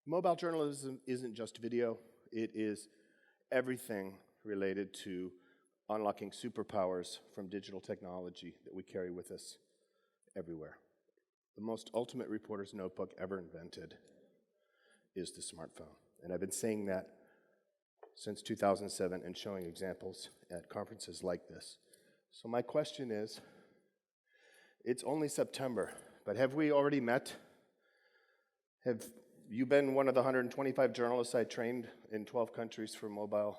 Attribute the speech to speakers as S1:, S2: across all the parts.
S1: Mobile journalism isn't just video, it is everything related to unlocking superpowers from digital technology that we carry with us everywhere. The most ultimate reporter's notebook ever invented is the smartphone. And I've been saying that since 2007 and showing examples at conferences like this. So my question is, it's only September, but have we already met? Have you been one of the 125 journalists I trained in 12 countries for Middle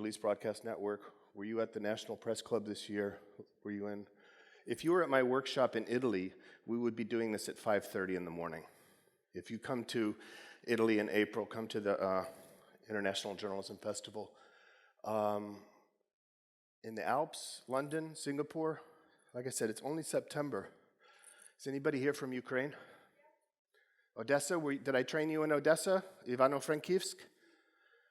S1: East Broadcast Network? Were you at the National Press Club this year? Were you in? If you were at my workshop in Italy, we would be doing this at 5:30 in the morning. If you come to Italy in April, come to the International Journalism Festival. In the Alps, London, Singapore, like I said, it's only September. Is anybody here from Ukraine? Odessa, did I train you in Odessa? Ivano-Frankivsk?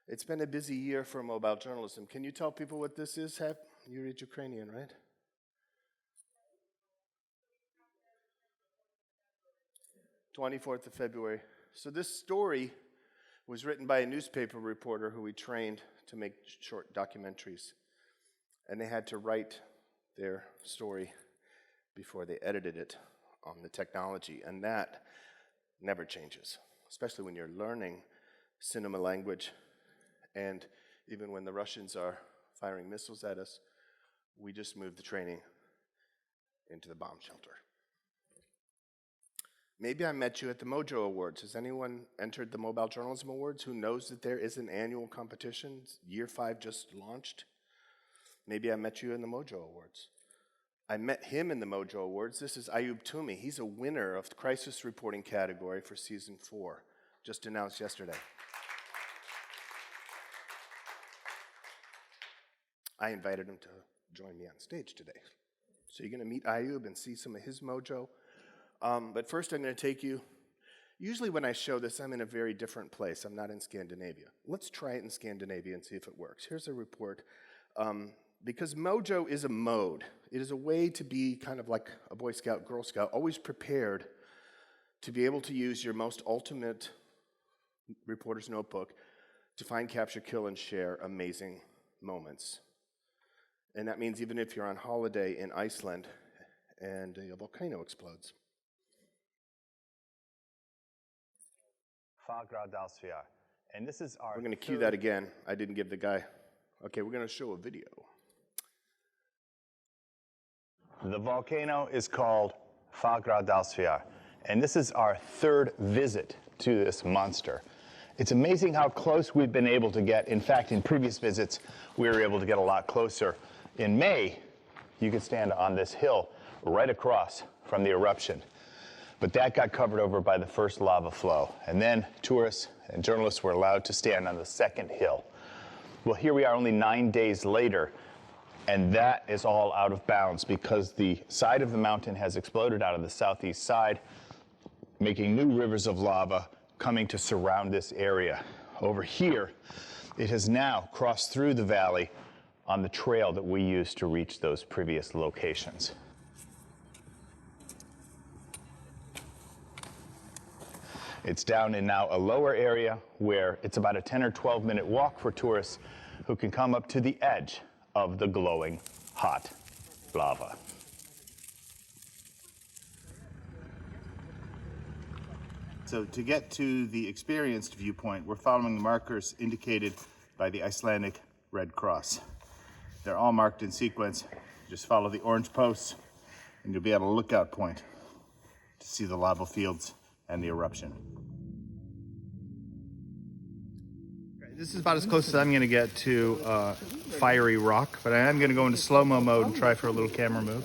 S1: It's been a busy year for mobile journalism. Can you tell people what this is? You read Ukrainian, right? February 24th. So this story was written by a newspaper reporter who we trained to make short documentaries. And they had to write their story before they edited it on the technology. And that never changes, especially when you're learning cinema language. And even when the Russians are firing missiles at us, we just moved the training into the bomb shelter. Maybe I met you at the Mojo Awards. Has anyone entered the Mobile Journalism Awards who knows that there is an annual competition? Year 5 just launched. Maybe I met you in the Mojo Awards. I met him in the Mojo Awards. This is Ayub Toumi. He's a winner of the crisis reporting category for season 4, just announced yesterday. I invited him to join me on stage today. So you're going to meet Ayub and see some of his mojo. But first I'm going to take you, usually when I show this, I'm in a very different place. I'm not in Scandinavia. Let's try it in Scandinavia and see if it works. Here's a report. Because mojo is a mode. It is a way to be kind of like a Boy Scout, Girl Scout, always prepared to be able to use your most ultimate reporter's notebook to find, capture, kill, and share amazing moments. And that means even if you're on holiday in Iceland and a volcano explodes.
S2: And this is our
S1: We're going to cue that again. I didn't give the guy. Okay, we're going to show a video.
S2: The volcano is called Fagradalsfjall, and this is our 3rd visit to this monster. It's amazing how close we've been able to get. In fact, in previous visits, we were able to get a lot closer. In May, you could stand on this hill right across from the eruption. But that got covered over by the first lava flow. And then tourists and journalists were allowed to stand on the 2nd hill. Well, here we are only 9 days later, and that is all out of bounds because the side of the mountain has exploded out of the southeast side, making new rivers of lava coming to surround this area. Over here, it has now crossed through the valley on the trail that we used to reach those previous locations. It's down in now a lower area where it's about a 10 or 12 minute walk for tourists who can come up to the edge of the glowing hot lava. So to get to the experienced viewpoint, we're following the markers indicated by the Icelandic Red Cross. They're all marked in sequence. Just follow the orange posts and you'll be at a lookout point to see the lava fields and the eruption. This is about as close as I'm going to get to fiery rock, but I am going to go into slow-mo mode and try for a little camera move.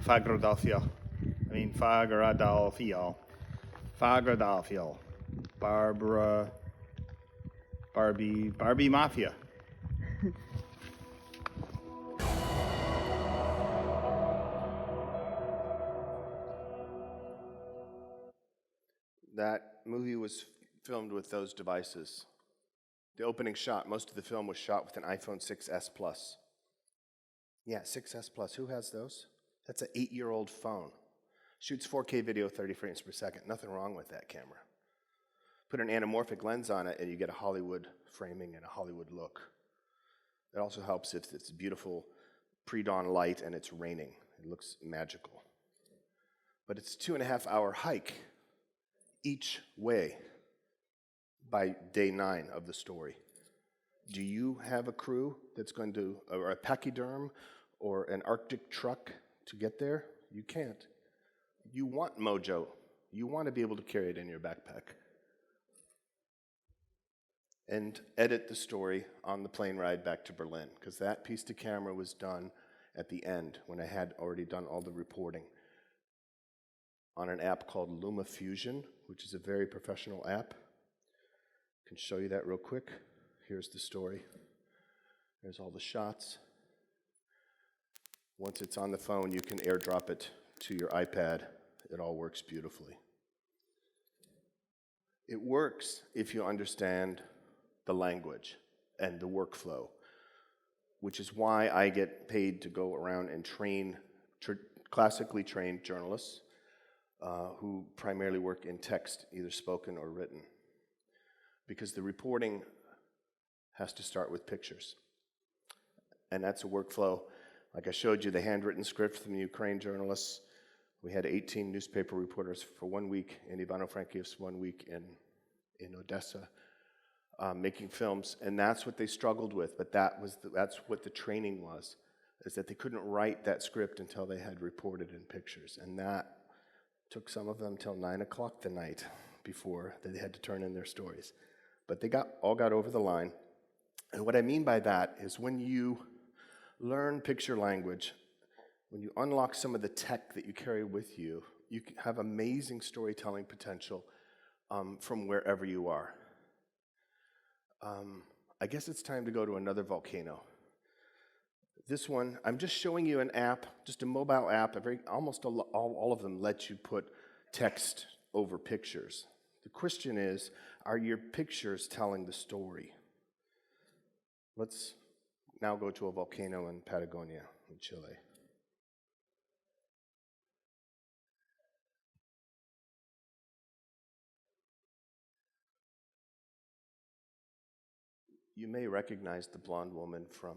S3: Fagrodalfio. Fagrodalfio. Fagrodalfio. Barbie Mafia.
S1: That movie was filmed with those devices. The opening shot, most of the film was shot with an iPhone 6S Plus. Yeah, 6S Plus. Who has those? That's an 8-year-old phone. Shoots 4K video, 30 frames per second. Nothing wrong with that camera. Put an anamorphic lens on it and you get a Hollywood framing and a Hollywood look. It also helps if it's beautiful pre-dawn light and it's raining. It looks magical. But it's a 2.5-hour hike each way by day 9 of the story. Do you have a crew that's going to, or a pachyderm or an Arctic truck to get there? You can't. You want mojo. You want to be able to carry it in your backpack. And edit the story on the plane ride back to Berlin, because that piece to camera was done at the end when I had already done all the reporting on an app called LumaFusion, which is a very professional app. I can show you that real quick. Here's the story. There's all the shots. Once it's on the phone, you can airdrop it to your iPad. It all works beautifully. It works if you understand the language and the workflow, which is why I get paid to go around and train classically trained journalists who primarily work in text, either spoken or written. Because the reporting has to start with pictures. And that's a workflow. Like I showed you, the handwritten script from the Ukraine journalists. We had 18 newspaper reporters for 1 week in Ivano-Frankivsk, 1 week in Odessa, making films. And that's what they struggled with, but that's what the training was, is that they couldn't write that script until they had reported in pictures. And that took some of them till 9 o'clock the night before they had to turn in their stories. But they all got over the line. And what I mean by that is when you learn picture language, when you unlock some of the tech that you carry with you, you can have amazing storytelling potential from wherever you are. I guess it's time to go to another volcano. This one, I'm just showing you an app, just a mobile app. Almost all of them let you put text over pictures. The question is, are your pictures telling the story? Let's now go to a volcano in Patagonia, in Chile. You may recognize the blonde woman from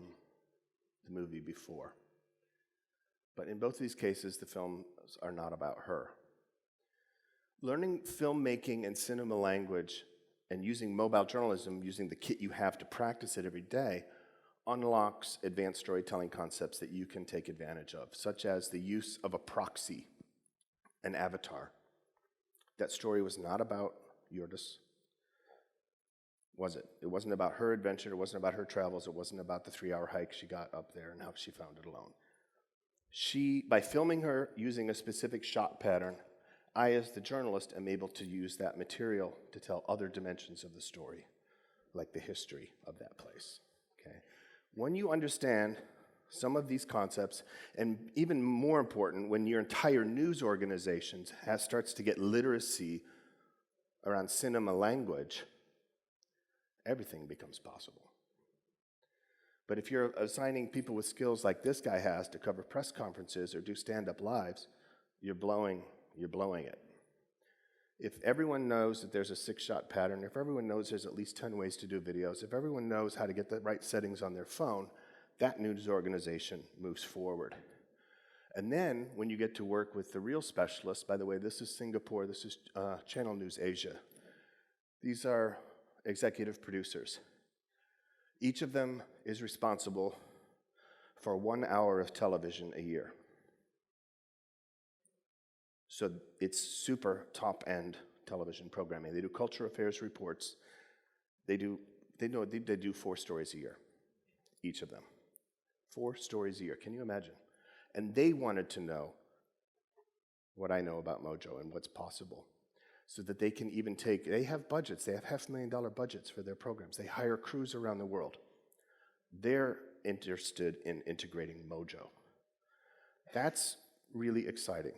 S1: the movie before. But in both these cases, the films are not about her. Learning filmmaking and cinema language and using mobile journalism, using the kit you have to practice it every day, unlocks advanced storytelling concepts that you can take advantage of, such as the use of a proxy, an avatar. That story was not about Yurdis, was it? It wasn't about her adventure, it wasn't about her travels, it wasn't about the 3-hour hike she got up there and how she found it alone. By filming her using a specific shot pattern, I, as the journalist, am able to use that material to tell other dimensions of the story, like the history of that place. Okay? When you understand some of these concepts, and even more important, when your entire news organization starts to get literacy around cinema language, everything becomes possible. But if you're assigning people with skills like this guy has to cover press conferences or do stand-up lives, you're blowing it. If everyone knows that there's a 6-shot pattern, if everyone knows there's at least 10 ways to do videos, if everyone knows how to get the right settings on their phone, that news organization moves forward. And then when you get to work with the real specialists, by the way, this is Singapore, this is Channel News Asia. These are executive producers. Each of them is responsible for 1 hour of television a year. So it's super top-end television programming. They do culture affairs reports. They do 4 stories a year, each of them. 4 stories a year, can you imagine? And they wanted to know what I know about Mojo and what's possible, so that they can even take, they have budgets, they have $500,000 budgets for their programs. They hire crews around the world. They're interested in integrating Mojo. That's really exciting.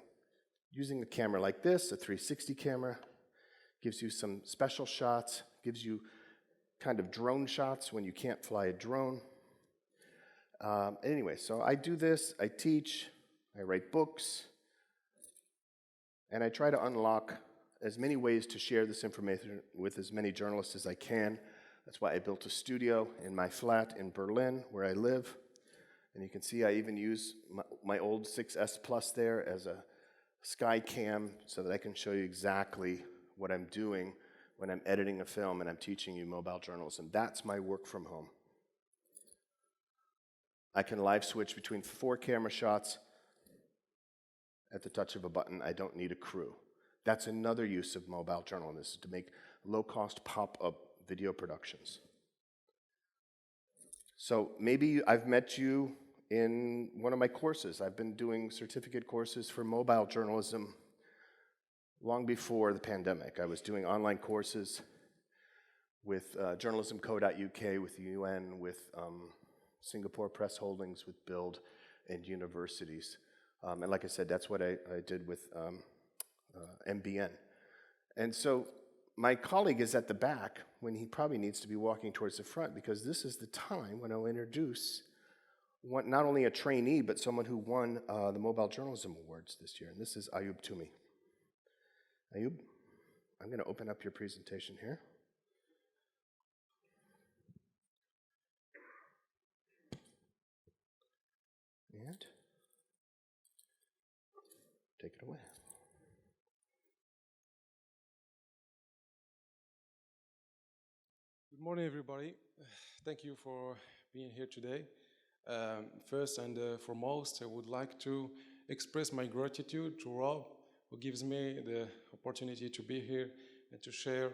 S1: Using a camera like this, a 360 camera, gives you some special shots, gives you kind of drone shots when you can't fly a drone. Anyway, so I do this, I teach, I write books, and I try to unlock as many ways to share this information with as many journalists as I can. That's why I built a studio in my flat in Berlin, where I live. And you can see I even use my old 6S Plus there as a sky cam so that I can show you exactly what I'm doing when I'm editing a film and I'm teaching you mobile journalism. That's my work from home. I can live switch between 4 camera shots at the touch of a button. I don't need a crew. That's another use of mobile journalism, is to make low-cost pop-up video productions. So maybe I've met you in one of my courses. I've been doing certificate courses for mobile journalism long before the pandemic. I was doing online courses with journalismco.uk, with the UN, with Singapore Press Holdings, with Build, and universities. And like I said, that's what I did with MBN. And so my colleague is at the back when he probably needs to be walking towards the front, because this is the time when I'll introduce not only a trainee, but someone who won the Mobile Journalism Awards this year. And this is Ayub Toumi. Ayub, I'm going to open up your presentation here. And take it away.
S4: Good morning, everybody. Thank you for being here today. First and foremost, I would like to express my gratitude to Rob, who gives me the opportunity to be here and to share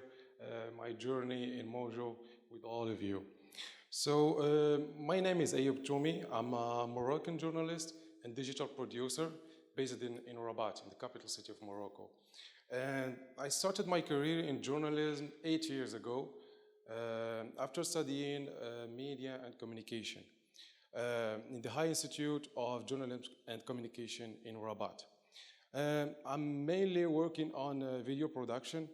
S4: my journey in Mojo with all of you. So, my name is Ayub Toumi. I'm a Moroccan journalist and digital producer based in Rabat, in the capital city of Morocco. And I started my career in journalism 8 years ago, after studying media and communication in the High Institute of Journalism and Communication in Rabat. I'm mainly working on video production.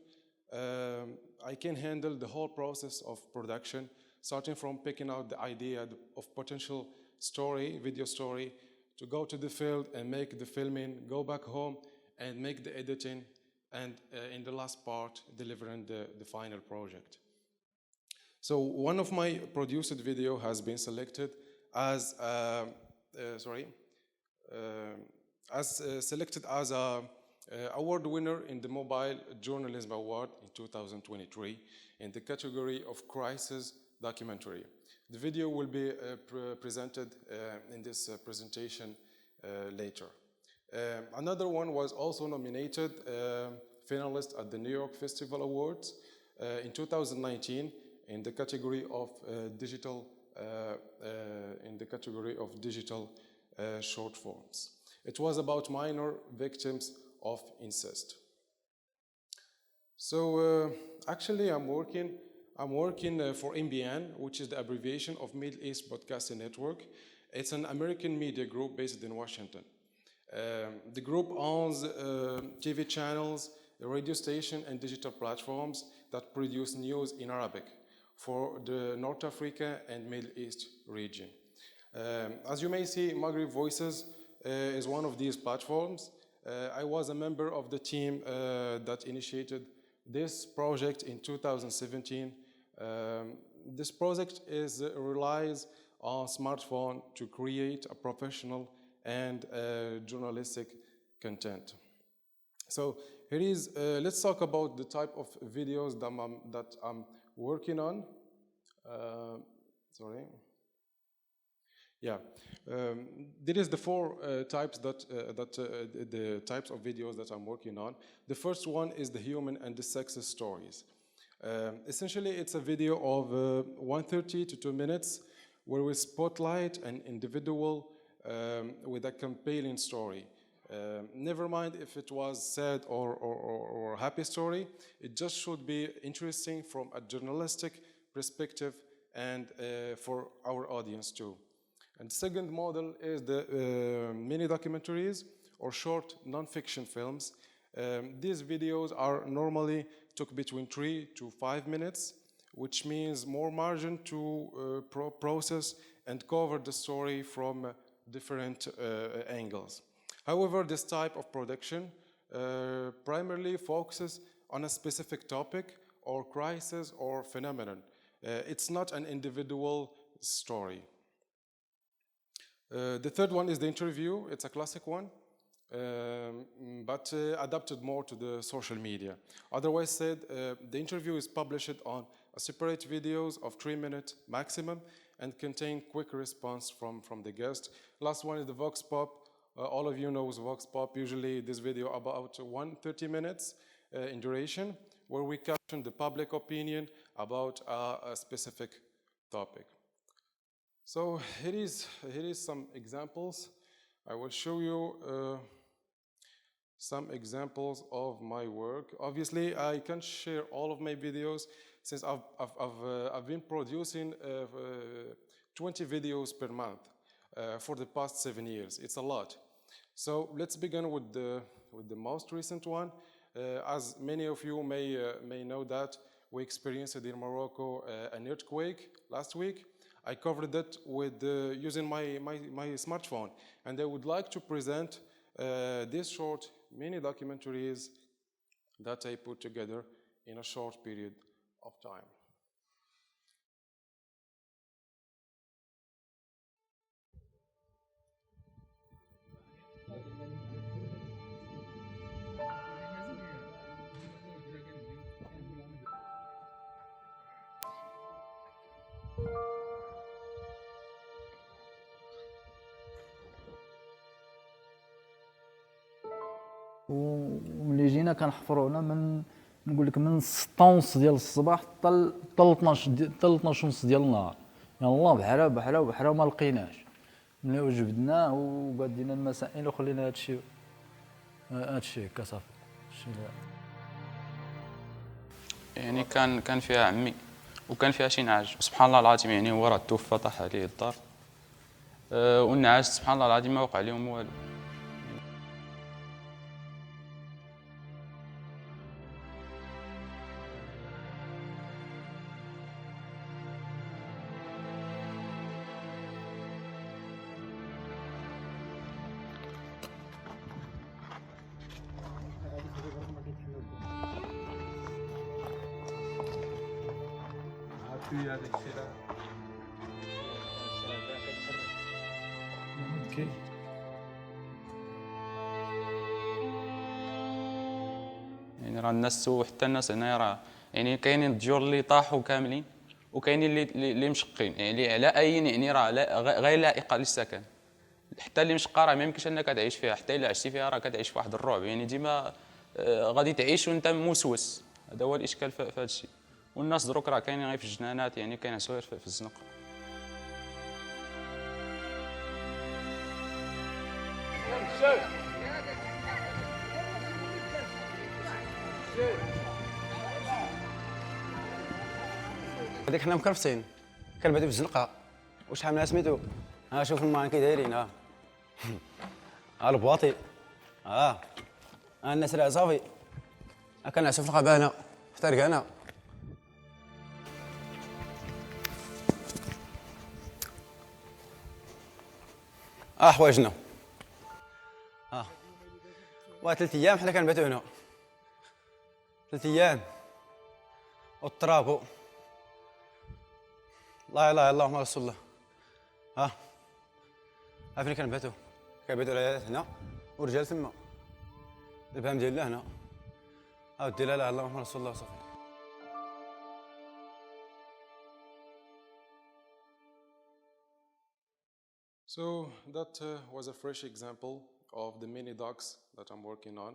S4: I can handle the whole process of production, starting from picking out the idea of potential story, video story, to go to the field and make the filming, go back home and make the editing, and in the last part, delivering the final project. So one of my produced video has been selected as selected as a award winner in the Mobile Journalism Award in 2023 in the category of Crisis Documentary. The video will be presented in this presentation later. Another one was also nominated finalist at the New York Festival Awards in 2019 in the category of digital short forms. It was about minor victims of incest. So actually, I'm working for MBN, which is the abbreviation of Middle East Broadcasting Network. It's an American media group based in Washington. The group owns TV channels, radio station, and digital platforms that produce news in Arabic for the North Africa and Middle East region. As you may see, Maghreb Voices is one of these platforms. I was a member of the team that initiated this project in 2017. This project relies on smartphone to create a professional and journalistic content. So here is, let's talk about the type of videos that I'm working on. There is the 4 types the types of videos that I'm working on. The first one is the human and the success stories. Essentially, it's a video of 1:30 to 2 minutes where we spotlight an individual with a compelling story. Never mind if it was sad or a happy story, it just should be interesting from a journalistic perspective and for our audience too. And the second model is the mini documentaries or short non-fiction films. These videos are normally took between 3 to 5 minutes, which means more margin to process and cover the story from different angles. However, this type of production primarily focuses on a specific topic or crisis or phenomenon. It's not an individual story. The third one is the interview. It's a classic one, but adapted more to the social media. Otherwise said, the interview is published on a separate videos of 3 minutes maximum and contain quick response from the guest. Last one is the Vox Pop. All of you know Vox Pop. Usually this video about 30 minutes in duration, where we caption the public opinion about a specific topic. So here is some examples. I will show you some examples of my work. Obviously, I can't share all of my videos since I've been producing 20 videos per month for the past 7 years. It's a lot. So let's begin with the most recent one. As many of you may know that we experienced in Morocco an earthquake last week. I covered it with using my smartphone, and I would like to present these short mini documentaries that I put together in a short period of time.
S5: وملي جينا كنحفروا هنا من نقول لك من 6:30 ديال الصباح حتى 12:30 ديال النهار. يلاه بحال ما لقيناش. ملي وجبدناه وبدينا المسائل وخلينا هادشي هكا صافي.
S6: يعني كان فيها عمي وكان فيها شي نعاج، سبحان الله العظيم، يعني هو راه توفى طاح عليه الدار، والنعاج سبحان الله العظيم ما وقع لهم والو.
S4: Okay.
S6: يعني راه الناس حتى الناس هنايا راه يعني كاينين الديور اللي طاحوا كاملين وكاينين اللي مشقين، يعني على اين يعني راه غير لائقه للسكن. حتى اللي مشقه راه ما يمكنش انك تعيش فيها، حتى الا عشتي فيها راه كتعيش في واحد الرعب، يعني ديما غادي تعيش وانت موسوس. هذا هو الاشكال في هذا الشيء. والناس دروك راه كاينين غير في الجنانات، يعني كاينعسوا غير في الزنق.
S7: هذيك حنا مكرفتين كنبعدو في الزنقه. وشحال من سميتو شوف الماين كي دايرين البواطي الناس راه صافي كنعسو في الغابه في طريقنا. حوايجنا و3 ايام حنا كنباتو هنا، 3 ايام والتراب. لا اله الا الله محمد رسول الله. فين كنباتو العيالات هنا والرجال تما، البهام ديالنا هنا. ودي لا اله الا الله محمد رسول الله صافي.
S4: So that was a fresh example of the mini docs that I'm working on.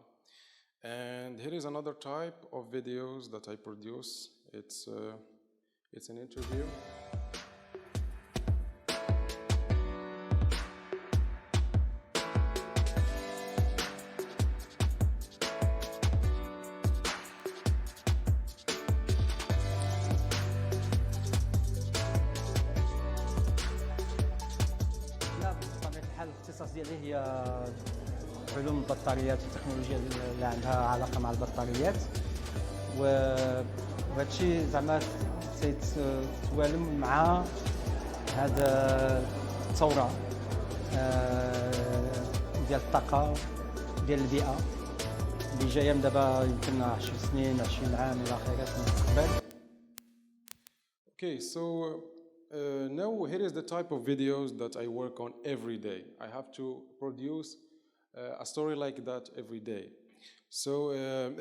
S4: And here is another type of videos that I produce. It's an interview.
S8: الاختصاص ديالي هي علوم البطاريات والتكنولوجيا اللي عندها علاقه مع البطاريات، وهذا الشيء زعما تتوالم مع هذا الثوره ديال الطاقه ديال البيئه اللي جايه من دابا يمكن 10 سنين 20 عام الى اخره في المستقبل.
S4: Okay, so now here is the type of videos that I work on every day. I have to produce a story like that every day. So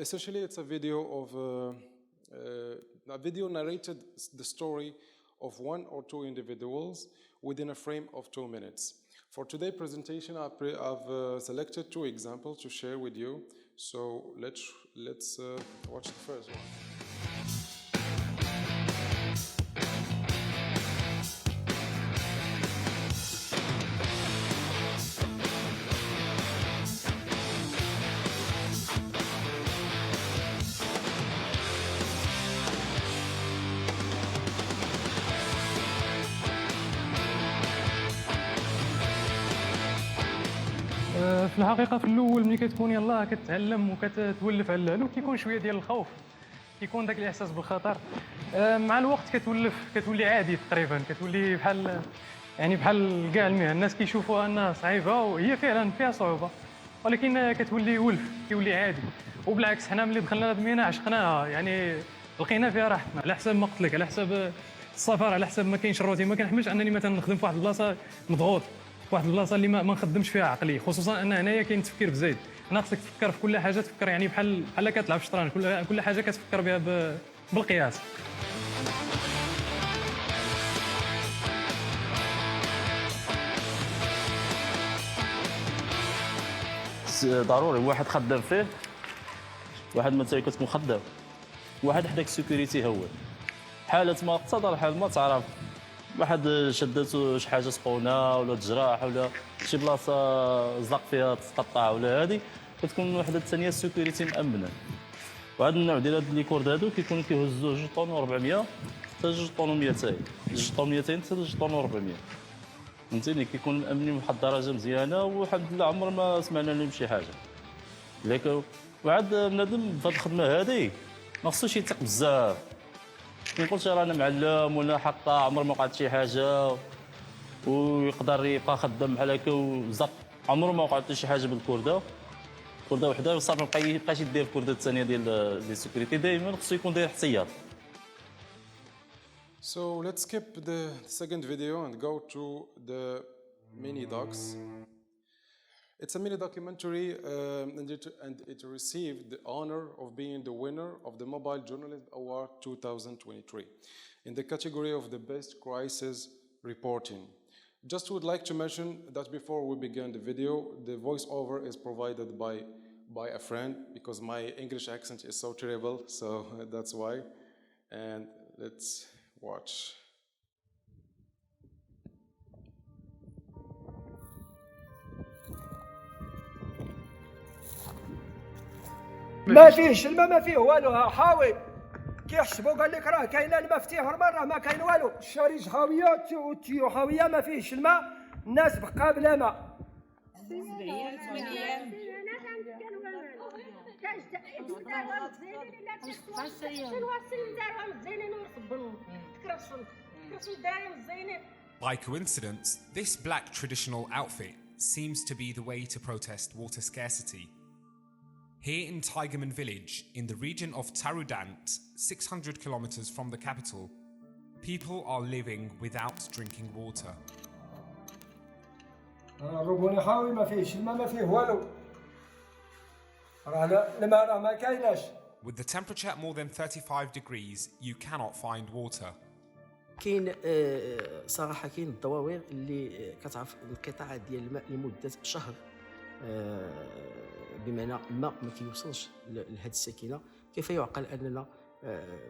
S4: essentially, it's a video of a video narrated the story of one or two individuals within a frame of 2 minutes. For today's presentation, I've selected 2 examples to share with you. So let's watch the first one.
S9: في الحقيقه في الاول ملي كتكون يلاه كتعلم وكتولف على العلو كيكون شويه ديال الخوف، كيكون داك الاحساس بالخطر. مع الوقت كتولي عادي تقريبا، كتولي بحال كاع الناس كيشوفوها انها صعيبه وهي فعلا فيها صعوبه، ولكن كتولي ولف، كيولي عادي. وبالعكس حنا ملي دخلنا هذه المهنه عشقناها، لقينا فيها راحتنا، على حساب ما قلت لك، على حساب السفر، على حساب ما كاينش الروتين. ما كنحملش انني مثلا نخدم في واحد البلاصه مضغوط، واحد البلاصه اللي ما نخدمش فيها عقلي، خصوصا ان هنايا كاين التفكير بزايد. هنا خصك تفكر في كل حاجه، تفكر بحال كتلعب شطرنج، كل حاجه كتفكر بها بالقياس.
S10: ضروري واحد خدام فيه، واحد مثلا كتكون خدام، واحد حداك السيكوريتي هو حالة ما اقتضى الحال ما تعرف، واحد شداتو شي حاجه سخونه ولا تجراح ولا شي بلاصه زق فيها تقطع ولا هذه، كتكون وحده الثانيه السيكوريتي مامنه. وهذا النوع ديال هاد ليكور هادو كيهزوا 2 طون و400 حتى 2 طون و200، 2 طون 200 حتى 2 طون و400. فهمتيني، كيكون مامنين بواحد الدرجه مزيانه، والحمد لله عمر ما سمعنا لهم شي حاجه. لكن واحد بنادم في هاد الخدمه هادي ما خصوش يثق بزاف، ما نقولش رانا معلم ولا حقا عمر ما وقعت شي حاجه ويقدر يبقى خدام بحال هكا وزق، عمره ما وقعت شي حاجه بالكرده وحده وصافي ما يبقاش يدير الكرده الثانيه ديال السيكوريتي، دائما خصو يكون داير احتياط.
S4: So let's skip the second video and go to the mini docs. It's a mini documentary and it received the honor of being the winner of the Mobile Journalism Award 2023 in the category of the best crisis reporting. Just would like to mention that before we begin the video, the voiceover is provided by a friend because my English accent is so terrible, so that's why. And let's watch.
S11: ما فيهش الماء، ما فيه والو. حاول كيحسبوا قال لك راه كاين المفتاح والمره ما كاين والو. الشارج خاويه والتيو خاويه، ما فيهش الماء، الناس بقى بلا ماء.
S12: By coincidence, this black traditional outfit seems to be the way to protest water scarcity. Here in Tigerman village, in the region of Tarudant, 600 kilometers from the capital, people are living without drinking water.
S11: الربوني خاوي، ما فيهش الماء، ما فيه والو. راه الماء راه ما كايناش.
S12: With the temperature at more than 35 degrees, you cannot find water.
S13: كاين صراحه كاين الدواوير اللي كتعرف انقطاع ديال الماء لمده شهر، بمعنى الماء ما كيوصلش لهذه الساكنه. كيف يعقل اننا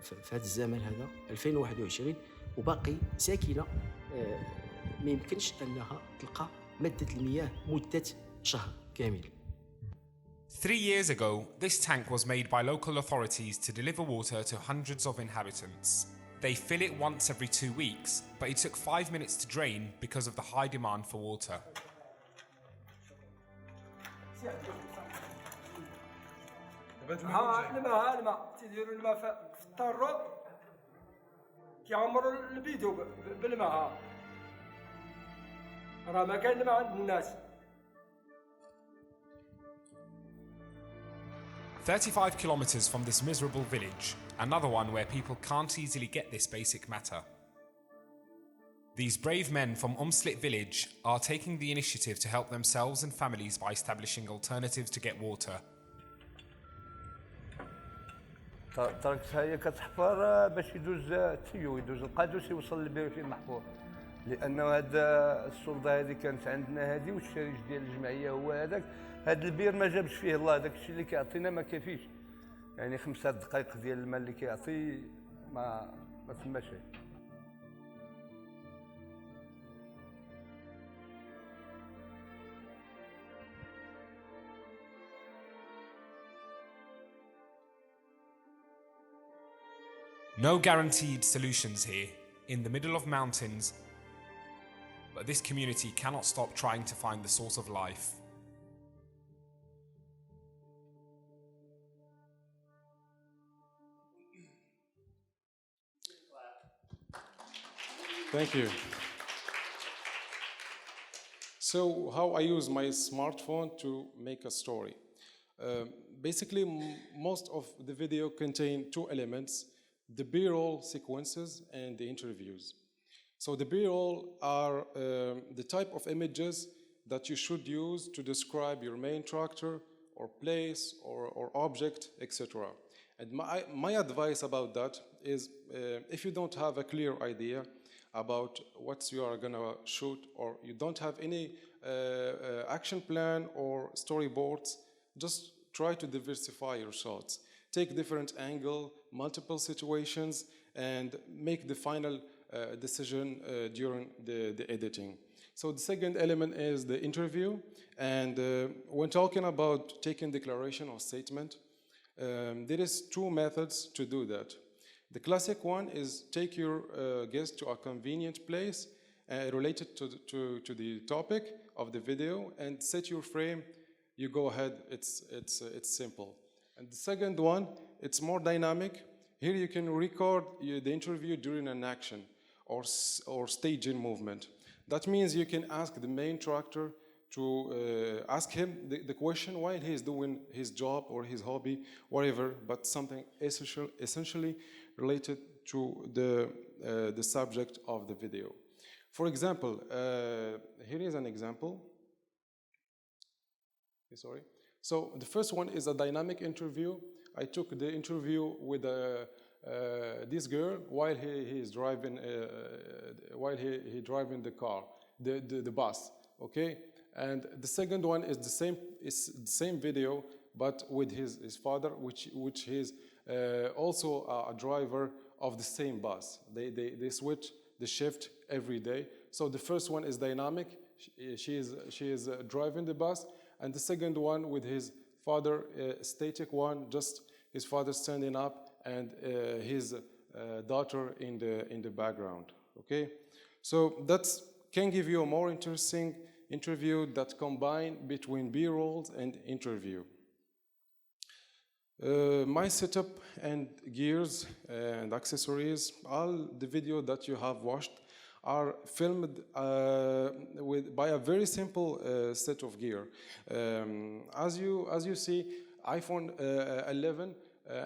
S13: في هذا الزمن هذا 2021 وباقي ساكنه ما يمكنش انها تلقى ماده المياه مده شهر كامل.
S12: 3 years ago, this tank was made by local authorities to deliver water to hundreds of inhabitants. They fill it once every 2 weeks, but it took 5 minutes to drain because of the high demand for water.
S11: ها الماء تيديروا الماء في الطارو كيعمروا الفيديو بالماء ها راه ما كاين الماء عند الناس.
S12: 35 kilometers from this miserable village, another one where people can't easily get this basic matter. These brave men from Umslit village are taking the initiative to help themselves and families by establishing alternatives to get water.
S14: تركتها هي كتحفر باش يدوز التيو يدوز القادوس يوصل للبير فين محفور لانه هذا السلطه هذه كانت عندنا هذه والشريج ديال الجمعيه هو هذاك هذا البير ما جابش فيه الله داك الشيء اللي كيعطينا ما كافيش يعني 5 دقائق ديال الماء اللي كيعطي ما تماش.
S12: No guaranteed solutions here, in the middle of mountains, but this community cannot stop trying to find the source of life.
S4: Thank you. So, how I use my smartphone to make a story. Basically, most of the video contain 2 elements: the B-roll sequences and the interviews. So the B-roll are the type of images that you should use to describe your main character or place or object, etc. And my advice about that is if you don't have a clear idea about what you are gonna shoot, or you don't have any action plan or storyboards, just try to diversify your shots. Take different angle, multiple situations, and make the final decision during the editing. So the second element is the interview. And when talking about taking declaration or statement, there is 2 methods to do that. The classic one is take your guest to a convenient place related to the topic of the video and set your frame. You go ahead, it's simple. And the second one, it's more dynamic. Here you can record the interview during an action or staging movement. That means you can ask the main character to ask him the question while he's doing his job or his hobby, whatever, but something essentially related to the subject of the video. For example, here is an example. Sorry. So the first one is a dynamic interview. I took the interview with this girl while he is driving he driving the car, the bus. Okay, and the second one is the same video, but with his father, which is also a driver of the same bus. They switch the shift every day. So the first one is dynamic. She is driving the bus. And the second one with his father, static one, just his father standing up and his daughter in the background. Okay, so that can give you a more interesting interview that combine between B-rolls and interview. My setup and gears and accessories, all the video that you have watched are filmed by a very simple set of gear. As you see, iPhone 11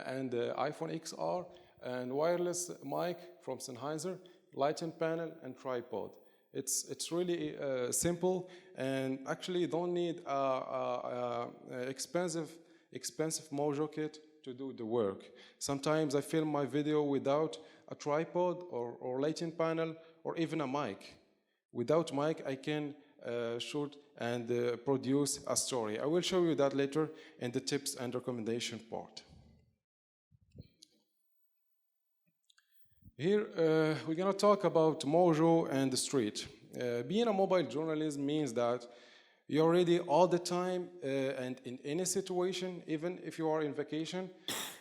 S4: and iPhone XR and wireless mic from Sennheiser, lighting panel and tripod. It's really simple, and actually you don't need a expensive Mojo kit to do the work. Sometimes I film my video without a tripod or lighting panel or even a mic. Without mic, I can shoot and produce a story. I will show you that later in the tips and recommendation part. Here, we're gonna talk about Mojo and the street. Being a mobile journalist means that you're ready all the time and in any situation, even if you are in vacation,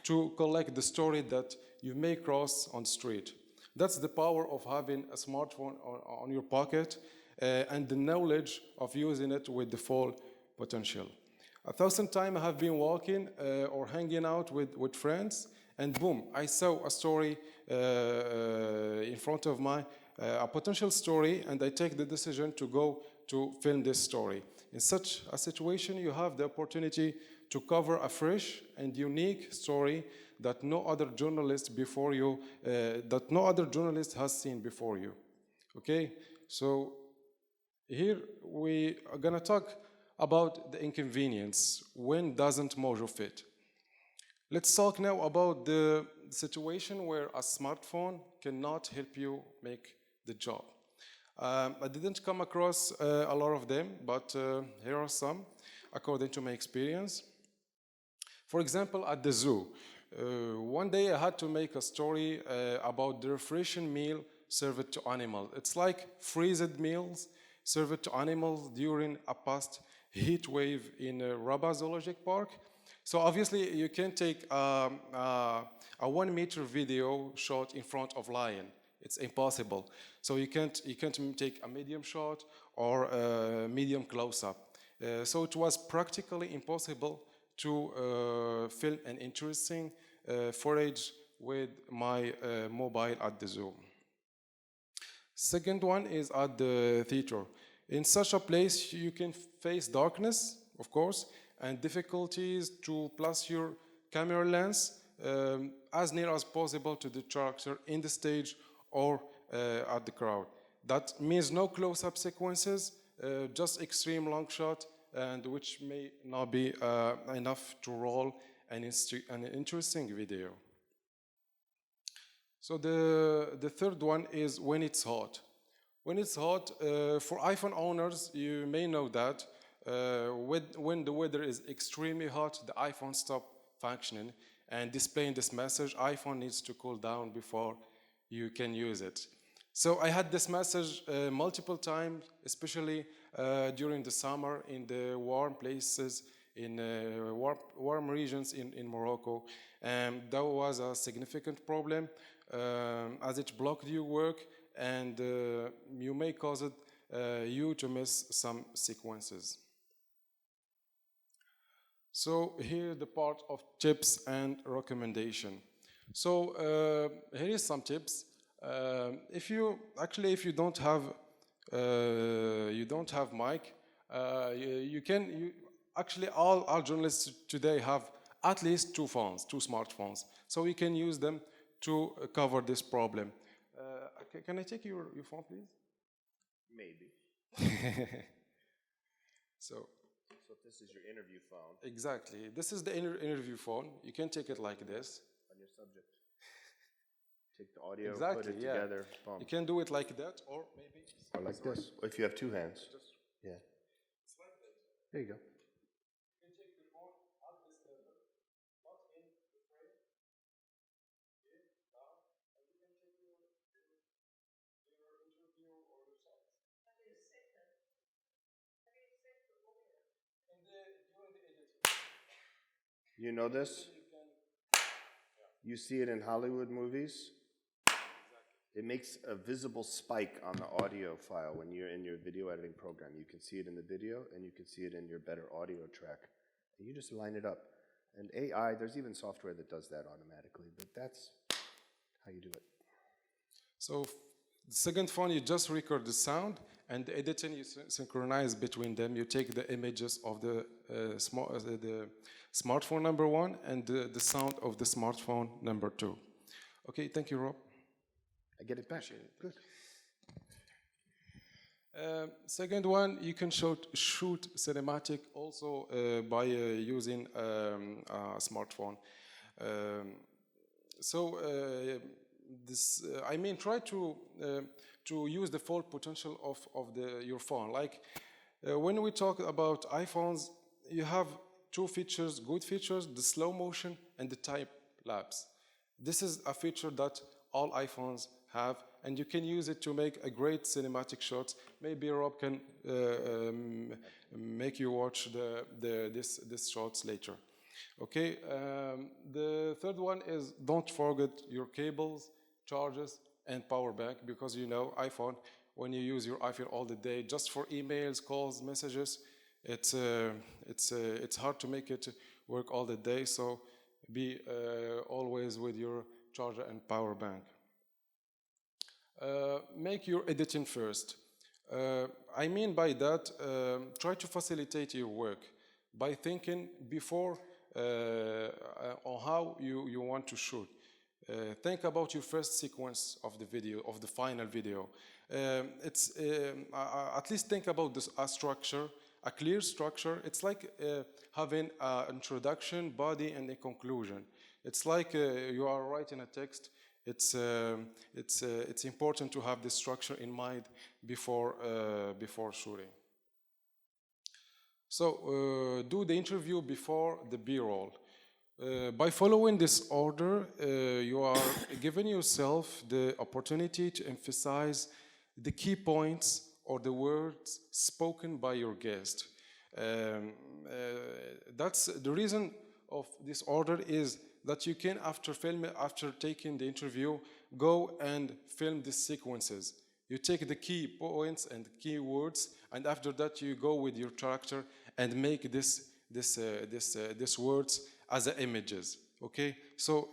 S4: to collect the story that you may cross on the street. That's the power of having a smartphone on your pocket and the knowledge of using it with the full potential. 1,000 times I have been walking or hanging out with friends, and boom, I saw a story in front of a potential story, and I take the decision to go to film this story. In such a situation, you have the opportunity to cover a fresh and unique story that no other journalist before you, that no other journalist has seen before you. Okay, so here we are gonna talk about the inconvenience. When doesn't Mojo fit? Let's talk now about the situation where a smartphone cannot help you make the job. I didn't come across a lot of them, but here are some, according to my experience. For example, at the zoo, one day I had to make a story about the refreshing meal served to animals. It's like freezed meals served to animals during a past heat wave in Rabat Zoologic Park. So obviously you can take a 1 meter video shot in front of lion. It's impossible. So you can't take a medium shot or a medium close-up. So it was practically impossible to film an interesting footage with my mobile at the zoo. Second one is at the theater. In such a place, you can face darkness, of course, and difficulties to place your camera lens as near as possible to the character in the stage or at the crowd. That means no close-up sequences, just extreme long shot, and which may not be enough to roll an interesting video. So the third one is when it's hot. When it's hot, for iPhone owners, you may know that when the weather is extremely hot, the iPhone stops functioning and displaying this message, iPhone needs to cool down before you can use it. So I had this message multiple times, especially during the summer in the warm places, in warm regions in Morocco. And that was a significant problem as it blocked your work, and you may cause you to miss some sequences. So here the part of tips and recommendation. So here is some tips. If you don't have mic, actually all journalists today have at least two smartphones, so you can use them to cover this problem. Can I take your phone, please?
S1: Maybe.
S4: So
S1: this is your interview phone.
S4: Exactly. This is the interview phone. You can take it like this.
S1: On your subject. Take the audio,
S4: exactly,
S1: put it
S4: yeah.
S1: together. Boom.
S4: You can do it like that, or maybe...
S1: Or like this, if you have two hands. Yeah.
S4: It's like that.
S1: There you go.
S4: You can take the phone at this level, not in the frame. Here, down, and you can take your interview or your shots. How do you set them? How do you set the audio? During the editing.
S1: You know this? You see it in Hollywood movies. It makes a visible spike on the audio file when you're in your video editing program. You can see it in the video, and you can see it in your better audio track. And you just line it up. And AI, there's even software that does that automatically, but that's how you do it.
S4: So the second phone, you just record the sound, and the editing, you synchronize between them. You take the images of the smartphone number one and the sound of the smartphone number two. Okay, thank you, Rob.
S1: I get it back. Good.
S4: Second one, you can shoot cinematic also by using a smartphone. Try to use the full potential of your phone. Like when we talk about iPhones, you have two features, good features: the slow motion and the time lapse. This is a feature that all iPhones have, and you can use it to make a great cinematic shots. Maybe Rob can make you watch this shots later. Okay. The third one is don't forget your cables, chargers, and power bank, because you know iPhone, when you use your iPhone all the day just for emails, calls, messages, It's hard to make it work all the day, so be always with your charger and power bank. Make your editing first. I mean by that, try to facilitate your work by thinking before on how you want to shoot. Think about your first sequence of the video, of the final video. At least think about this structure, a clear structure. It's like having an introduction, body, and a conclusion. It's like you are writing a text. It's important to have this structure in mind before shooting. So do the interview before the B-roll. By following this order, you are giving yourself the opportunity to emphasize the key points or the words spoken by your guest. That's the reason of this order is that you can, after taking the interview, go and film the sequences. You take the key points and key words, and after that you go with your character and make this words as images. Okay, so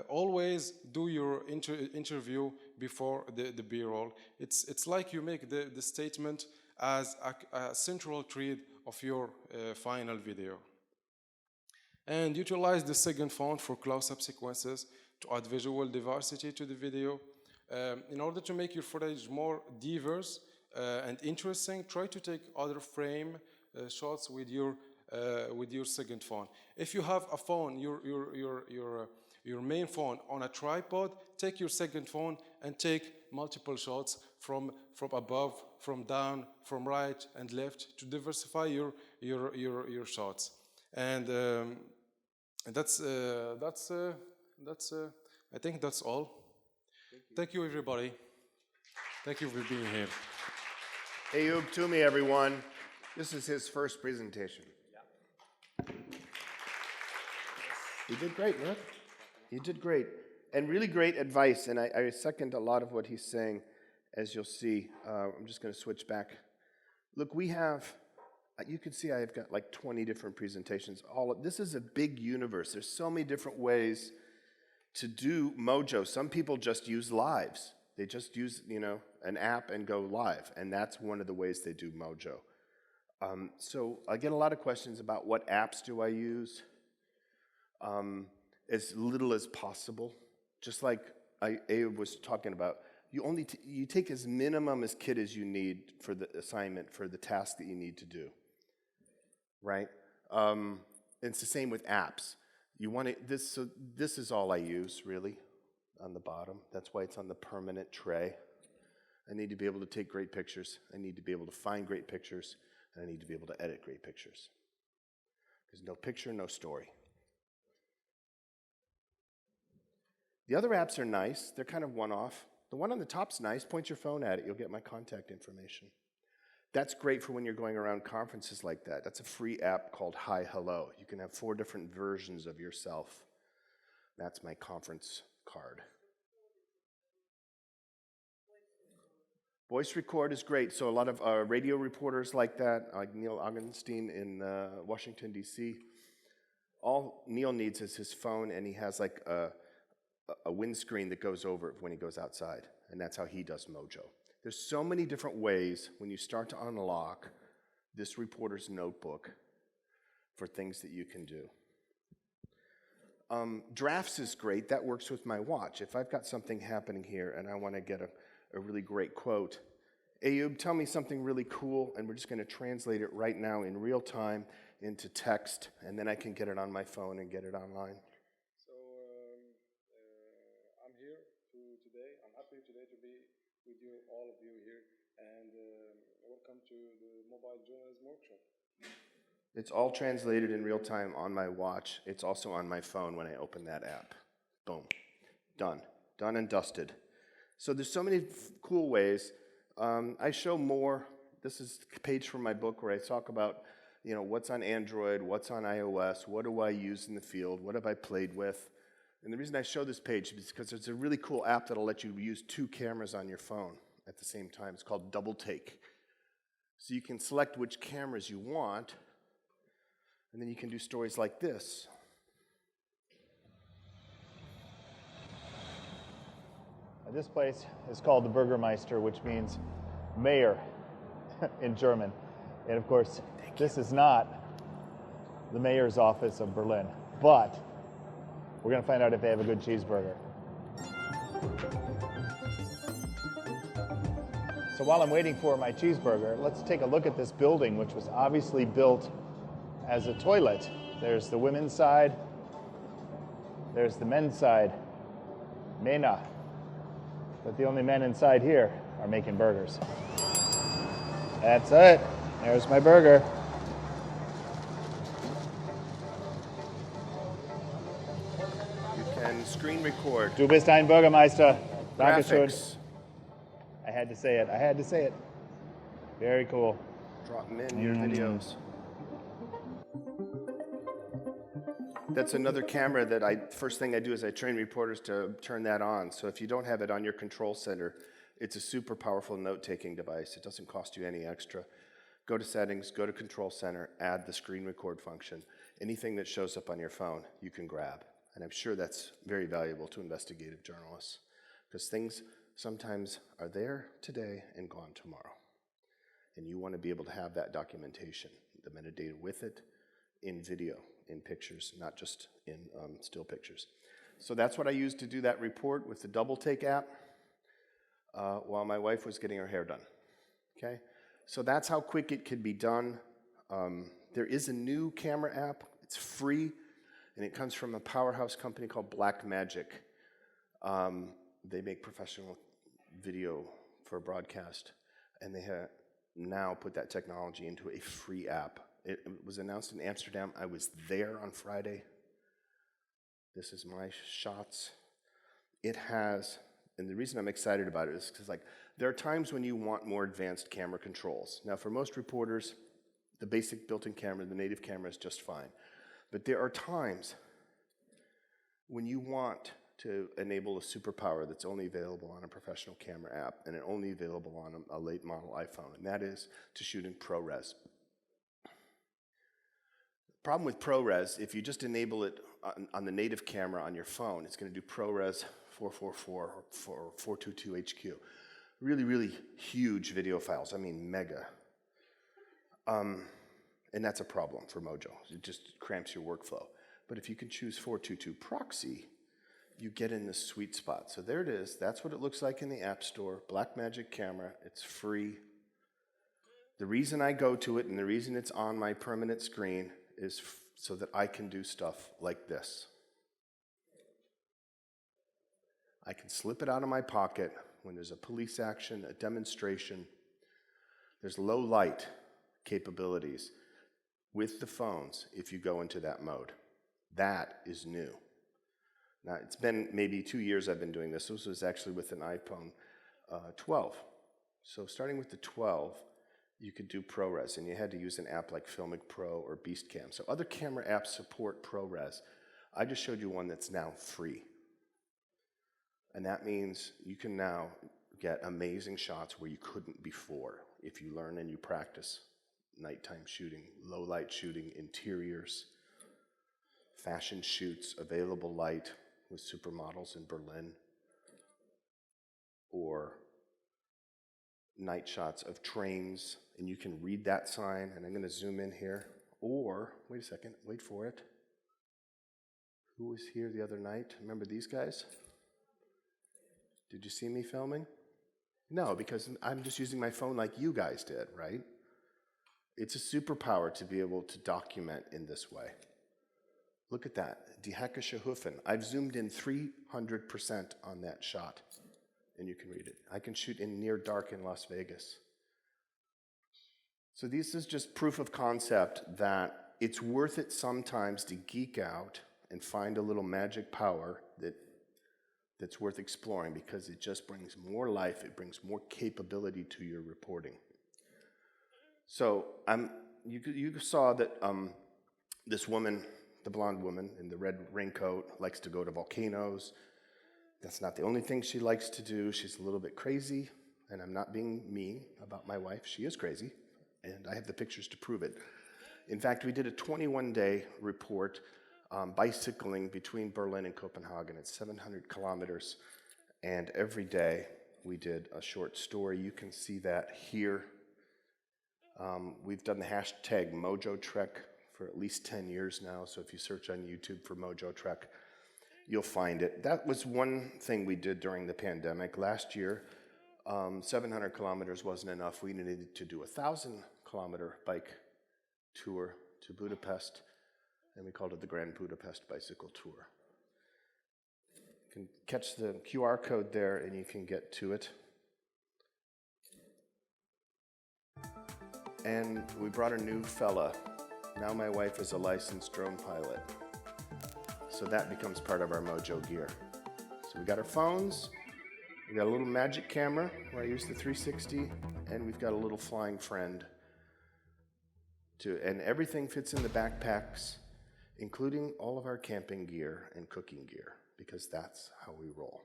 S4: always do your interview before the B-roll. It's like you make the statement as a central thread of your final video. And utilize the second font for close-up sequences to add visual diversity to the video. In order to make your footage more diverse and interesting, try to take other frame shots with your second phone. If you have a phone, your main phone on a tripod, take your second phone and take multiple shots from above, from down, from right and left to diversify your shots. And that's I think that's all. Thank you, everybody. Thank you for being here.
S1: Ayoub Toumi, everyone. This is his first presentation. You did great, man. You did great. And really great advice, and I second a lot of what he's saying, as you'll see. I'm just going to switch back. Look, we have, you can see I've got like 20 different presentations. This is a big universe. There's so many different ways to do Mojo. Some people just use lives. They just use, an app and go live, and that's one of the ways they do Mojo. So I get a lot of questions about what apps do I use. As little as possible. Just like Ayoub was talking about, you take as minimum as kit as you need for the assignment, for the task that you need to do, right? It's the same with apps. You want to, so this is all I use, really, on the bottom. That's why it's on the permanent tray. I need to be able to take great pictures. I need to be able to find great pictures. And I need to be able to edit great pictures. Because no picture, no story. The other apps are nice. They're kind of one-off. The one on the top's nice. Point your phone at it. You'll get my contact information. That's great for when you're going around conferences like that. That's a free app called Hi Hello. You can have 4 different versions of yourself. That's my conference card. Voice record is great. So a lot of radio reporters like that, like Neil Augenstein in Washington, D.C., all Neil needs is his phone, and he has like a windscreen that goes over it when he goes outside, and that's how he does Mojo. There's so many different ways when you start to unlock this reporter's notebook for things that you can do. Drafts is great. That works with my watch. If I've got something happening here and I want to get a really great quote, Ayoub, tell me something really cool, and we're just going to translate it right now in real time into text, and then I can get it on my phone and get it online.
S4: Happy today to be with you, all of you here, and welcome to the Mobile Journalism Workshop.
S1: It's all translated in real time on my watch. It's also on my phone when I open that app. Boom. Done. Done and dusted. So there's so many cool ways. I show more. This is a page from my book where I talk about, what's on Android, what's on iOS, what do I use in the field, what have I played with. And the reason I show this page is because it's a really cool app that'll let you use 2 cameras on your phone at the same time. It's called Double Take. So you can select which cameras you want, and then you can do stories like this.
S2: This place is called the Bürgermeister, which means mayor in German. And of course, this is not the mayor's office of Berlin, but we're going to find out if they have a good cheeseburger. So while I'm waiting for my cheeseburger, let's take a look at this building, which was obviously built as a toilet. There's the women's side, there's the men's side, Männer. But the only men inside here are making burgers. That's it. There's my burger.
S1: You can screen record.
S2: Du bist ein Bürgermeister. Dankeschön.
S1: Graphics.
S2: I had to say it. I had to say it. Very cool.
S1: Drop them in your videos. That's another camera that first thing I do is I train reporters to turn that on. So if you don't have it on your control center, it's a super powerful note-taking device. It doesn't cost you any extra. Go to settings, go to control center, add the screen record function. Anything that shows up on your phone, you can grab. And I'm sure that's very valuable to investigative journalists because things sometimes are there today and gone tomorrow. And you want to be able to have that documentation, the metadata with it, in video, in pictures, not just in still pictures. So that's what I used to do that report with the Double Take app while my wife was getting her hair done, okay? So that's how quick it could be done. There is a new camera app. It's free, and it comes from a powerhouse company called Blackmagic. They make professional video for broadcast, and they have now put that technology into a free app. It was announced in Amsterdam. I was there on Friday. This is my shots. It has, and the reason I'm excited about it is because there are times when you want more advanced camera controls. Now for most reporters, the basic built-in camera, the native camera is just fine. But there are times when you want to enable a superpower that's only available on a professional camera app and only available on a late model iPhone, and that is to shoot in ProRes. Problem with ProRes, if you just enable it on the native camera on your phone, it's going to do ProRes 444 or 422 HQ. Really, really huge video files. I mean, mega. And that's a problem for Mojo. It just cramps your workflow. But if you can choose 422 proxy, you get in the sweet spot. So there it is. That's what it looks like in the App Store. Blackmagic camera. It's free. The reason I go to it and the reason it's on my permanent screen is so that I can do stuff like this. I can slip it out of my pocket when there's a police action, a demonstration. There's low light capabilities with the phones if you go into that mode. That is new. Now, it's been maybe 2 years I've been doing this. This was actually with an iPhone 12. So starting with the 12, you could do ProRes, and you had to use an app like Filmic Pro or Beastcam. So other camera apps support ProRes. I just showed you one that's now free. And that means you can now get amazing shots where you couldn't before if you learn and you practice nighttime shooting, low light shooting, interiors, fashion shoots, available light with supermodels in Berlin, or night shots of trains, and you can read that sign, and I'm going to zoom in here. Or, wait a second, wait for it. Who was here the other night? Remember these guys? Did you see me filming? No, because I'm just using my phone like you guys did, right? It's a superpower to be able to document in this way. Look at that, Die Hackische Hufen. I've zoomed in 300% on that shot, and you can read it. I can shoot in near dark in Las Vegas. So this is just proof of concept that it's worth it sometimes to geek out and find a little magic power that's worth exploring, because it just brings more life, it brings more capability to your reporting. So you saw that this woman, the blonde woman in the red raincoat, likes to go to volcanoes. That's not the only thing she likes to do. She's a little bit crazy, and I'm not being mean about my wife. She is crazy. and I have the pictures to prove it. In fact, we did a 21-day report bicycling between Berlin and Copenhagen. It's 700 kilometers, and every day we did a short story. You can see that here. We've done the hashtag Mojo Trek for at least 10 years now, so if you search on YouTube for Mojo Trek, you'll find it. That was one thing we did during the pandemic. Last year, 700 kilometers wasn't enough. We needed to do a 1,000-kilometer bike tour to Budapest, and we called it the Grand Budapest Bicycle Tour. You can catch the QR code there, and you can get to it. And we brought a new fella. Now my wife is a licensed drone pilot. So that becomes part of our Mojo gear. So we got our phones, we got a little magic camera where I use the 360, and we've got a little flying friend. And everything fits in the backpacks, including all of our camping gear and cooking gear, because that's how we roll.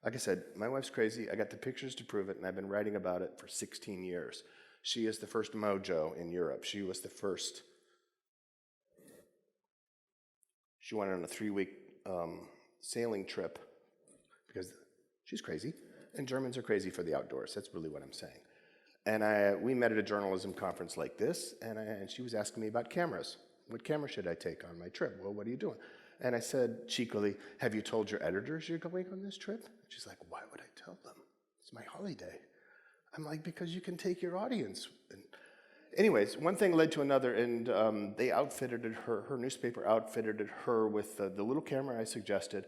S1: Like I said, my wife's crazy. I got the pictures to prove it, and I've been writing about it for 16 years. She is the first Mojo in Europe. She was the first. She went on a 3-week sailing trip because she's crazy, and Germans are crazy for the outdoors. That's really what I'm saying. And we met at a journalism conference like this, and she was asking me about cameras. What camera should I take on my trip? Well, what are you doing? And I said cheekily, have you told your editors you're going on this trip? And she's like, why would I tell them? It's my holiday. I'm like, because you can take your audience. And anyways, one thing led to another, and they outfitted her newspaper outfitted her with the little camera I suggested,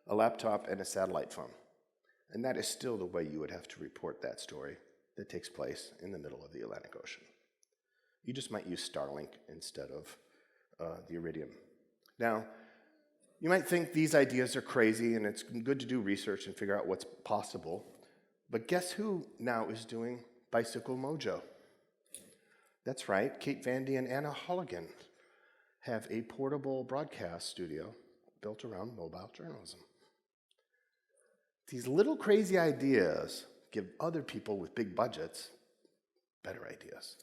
S1: a laptop, and a satellite phone. And that is still the way you would have to report that story that takes place in the middle of the Atlantic Ocean. You just might use Starlink instead of the Iridium. Now, you might think these ideas are crazy, and it's good to do research and figure out what's possible. But guess who now is doing Bicycle Mojo? That's right, Kate Vandy and Anna Holligan have a portable broadcast studio built around mobile journalism. These little crazy ideas give other people with big budgets better ideas.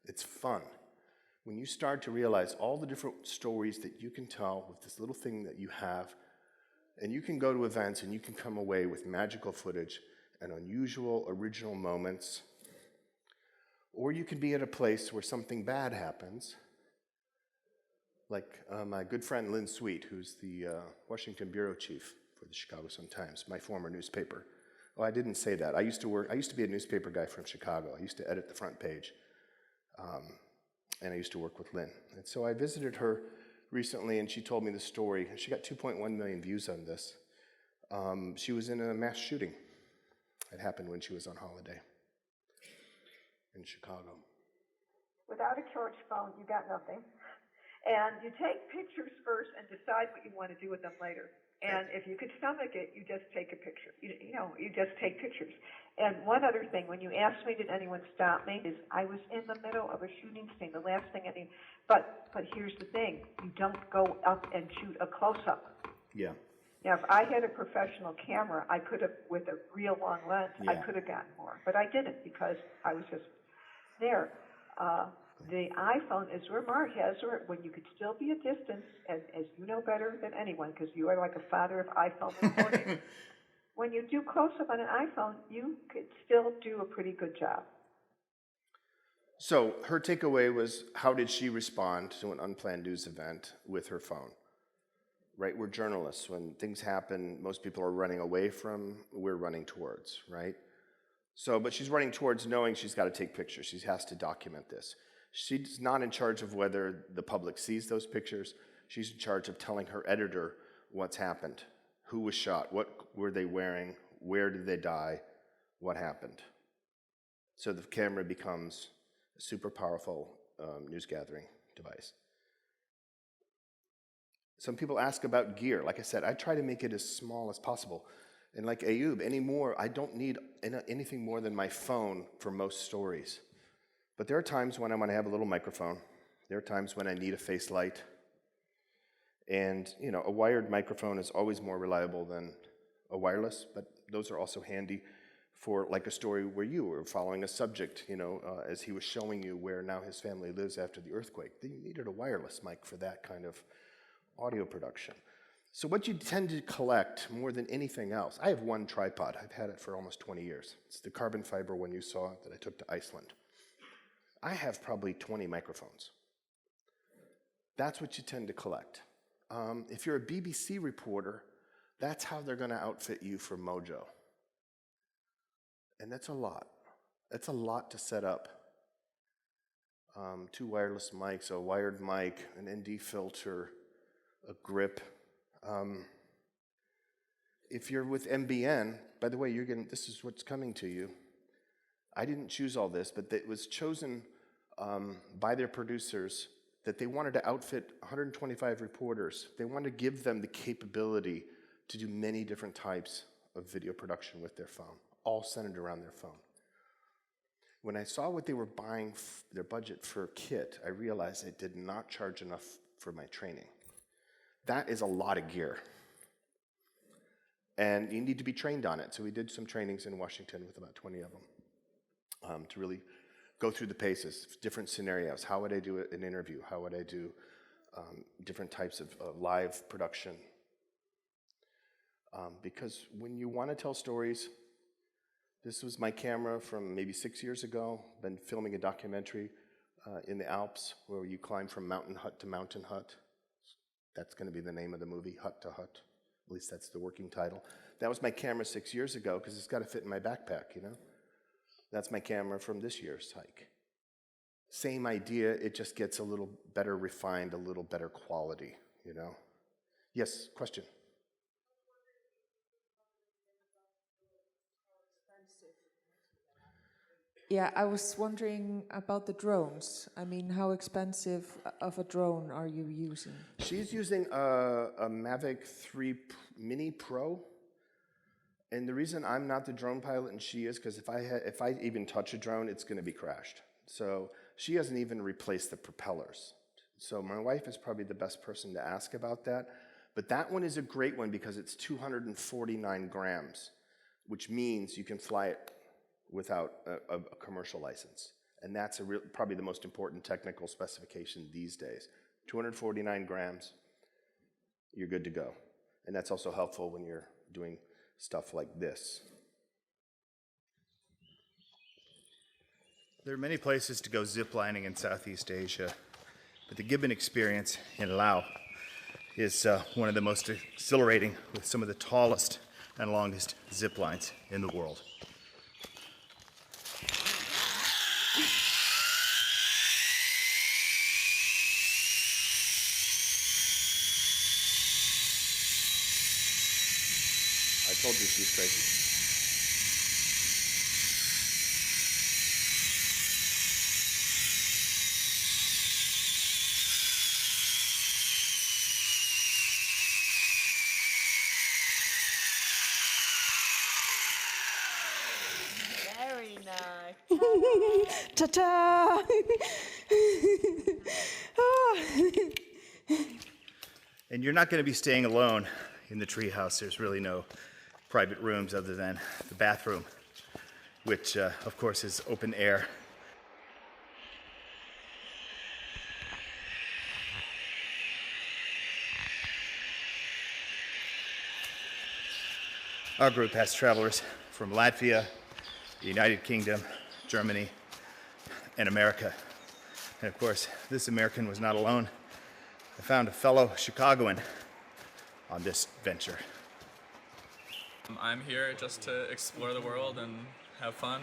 S1: It's fun. When you start to realize all the different stories that you can tell with this little thing that you have, and you can go to events and you can come away with magical footage and unusual original moments, or you can be at a place where something bad happens, like my good friend Lynn Sweet, who's the Washington bureau chief for the Chicago Sun-Times, my former newspaper. Oh, I didn't say that. I used to be a newspaper guy from Chicago. I used to edit the front page, and I used to work with Lynn. And so I visited her recently, and she told me the story. She got 2.1 million views on this. She was in a mass shooting. It happened when she was on holiday in Chicago.
S15: Without a charge phone, you got nothing. And you take pictures first and decide what you want to do with them later. And if you could stomach it, you just take a picture. You just take pictures. And one other thing, when you asked me, did anyone stop me, is I was in the middle of a shooting scene. The last thing but here's the thing: you don't go up and shoot a close-up.
S1: Yeah.
S15: Now, if I had a professional camera, I could have, with a real long lens, I could have gotten more. But I didn't because I was just there. The iPhone is remarked when you could still be a distance, and as you know better than anyone, because you are like a father of iPhone reporting. When you do close-up on an iPhone, you could still do a pretty good job.
S1: So her takeaway was, how did she respond to an unplanned news event with her phone? Right, we're journalists. When things happen, most people are running away from, we're running towards, right? So, but she's running towards knowing she's got to take pictures. She has to document this. She's not in charge of whether the public sees those pictures. She's in charge of telling her editor what's happened, who was shot, what were they wearing, where did they die, what happened. So the camera becomes a super powerful news gathering device. Some people ask about gear. Like I said, I try to make it as small as possible. And like Ayub, anymore, I don't need anything more than my phone for most stories. But there are times when I want to have a little microphone. There are times when I need a face light. And, a wired microphone is always more reliable than a wireless, but those are also handy for like a story where you were following a subject, you know, as he was showing you where now his family lives after the earthquake. Then you needed a wireless mic for that kind of audio production. So what you tend to collect more than anything else, I have one tripod. I've had it for almost 20 years. It's the carbon fiber one you saw that I took to Iceland. I have probably 20 microphones. That's what you tend to collect. If you're a BBC reporter, that's how they're going to outfit you for Mojo. And that's a lot. That's a lot to set up. 2 wireless mics, a wired mic, an ND filter, a grip. If you're with MBN, by the way, you're getting, this is what's coming to you. I didn't choose all this, but it was chosen by their producers that they wanted to outfit 125 reporters. They wanted to give them the capability to do many different types of video production with their phone, all centered around their phone. When I saw what they were buying, their budget for a kit, I realized they did not charge enough for my training. That is a lot of gear. And you need to be trained on it. So we did some trainings in Washington with about 20 of them to really go through the paces, different scenarios. How would I do an interview? How would I do different types of live production? Because when you want to tell stories, this was my camera from maybe 6 years ago. Been filming a documentary in the Alps where you climb from mountain hut to mountain hut. That's going to be the name of the movie, Hut to Hut. At least that's the working title. That was my camera 6 years ago because it's got to fit in my backpack, you know? That's my camera from this year's hike. Same idea, it just gets a little better refined, a little better quality, you know? Yes, question?
S16: Yeah, I was wondering about the drones. I mean, how expensive of a drone are you using?
S1: She's using a Mavic 3 Mini Pro. And the reason I'm not the drone pilot and she is, because if I even touch a drone, it's going to be crashed. So she hasn't even replaced the propellers. So my wife is probably the best person to ask about that. But that one is a great one because it's 249 grams, which means you can fly it without a commercial license. And that's probably the most important technical specification these days. 249 grams, you're good to go. And that's also helpful when you're doing stuff like this.
S3: There are many places to go ziplining in Southeast Asia, but the Gibbon experience in Laos is one of the most exhilarating, with some of the tallest and longest zip lines in the world.
S1: I told you she's crazy.
S17: Very nice. Ta-ta!
S3: And you're not going to be staying alone in the treehouse. There's really no private rooms other than the bathroom, which of course is open air. Our group has travelers from Latvia, the United Kingdom, Germany, and America. And of course, this American was not alone. I found a fellow Chicagoan on this venture.
S6: I'm here just to explore the world and have fun.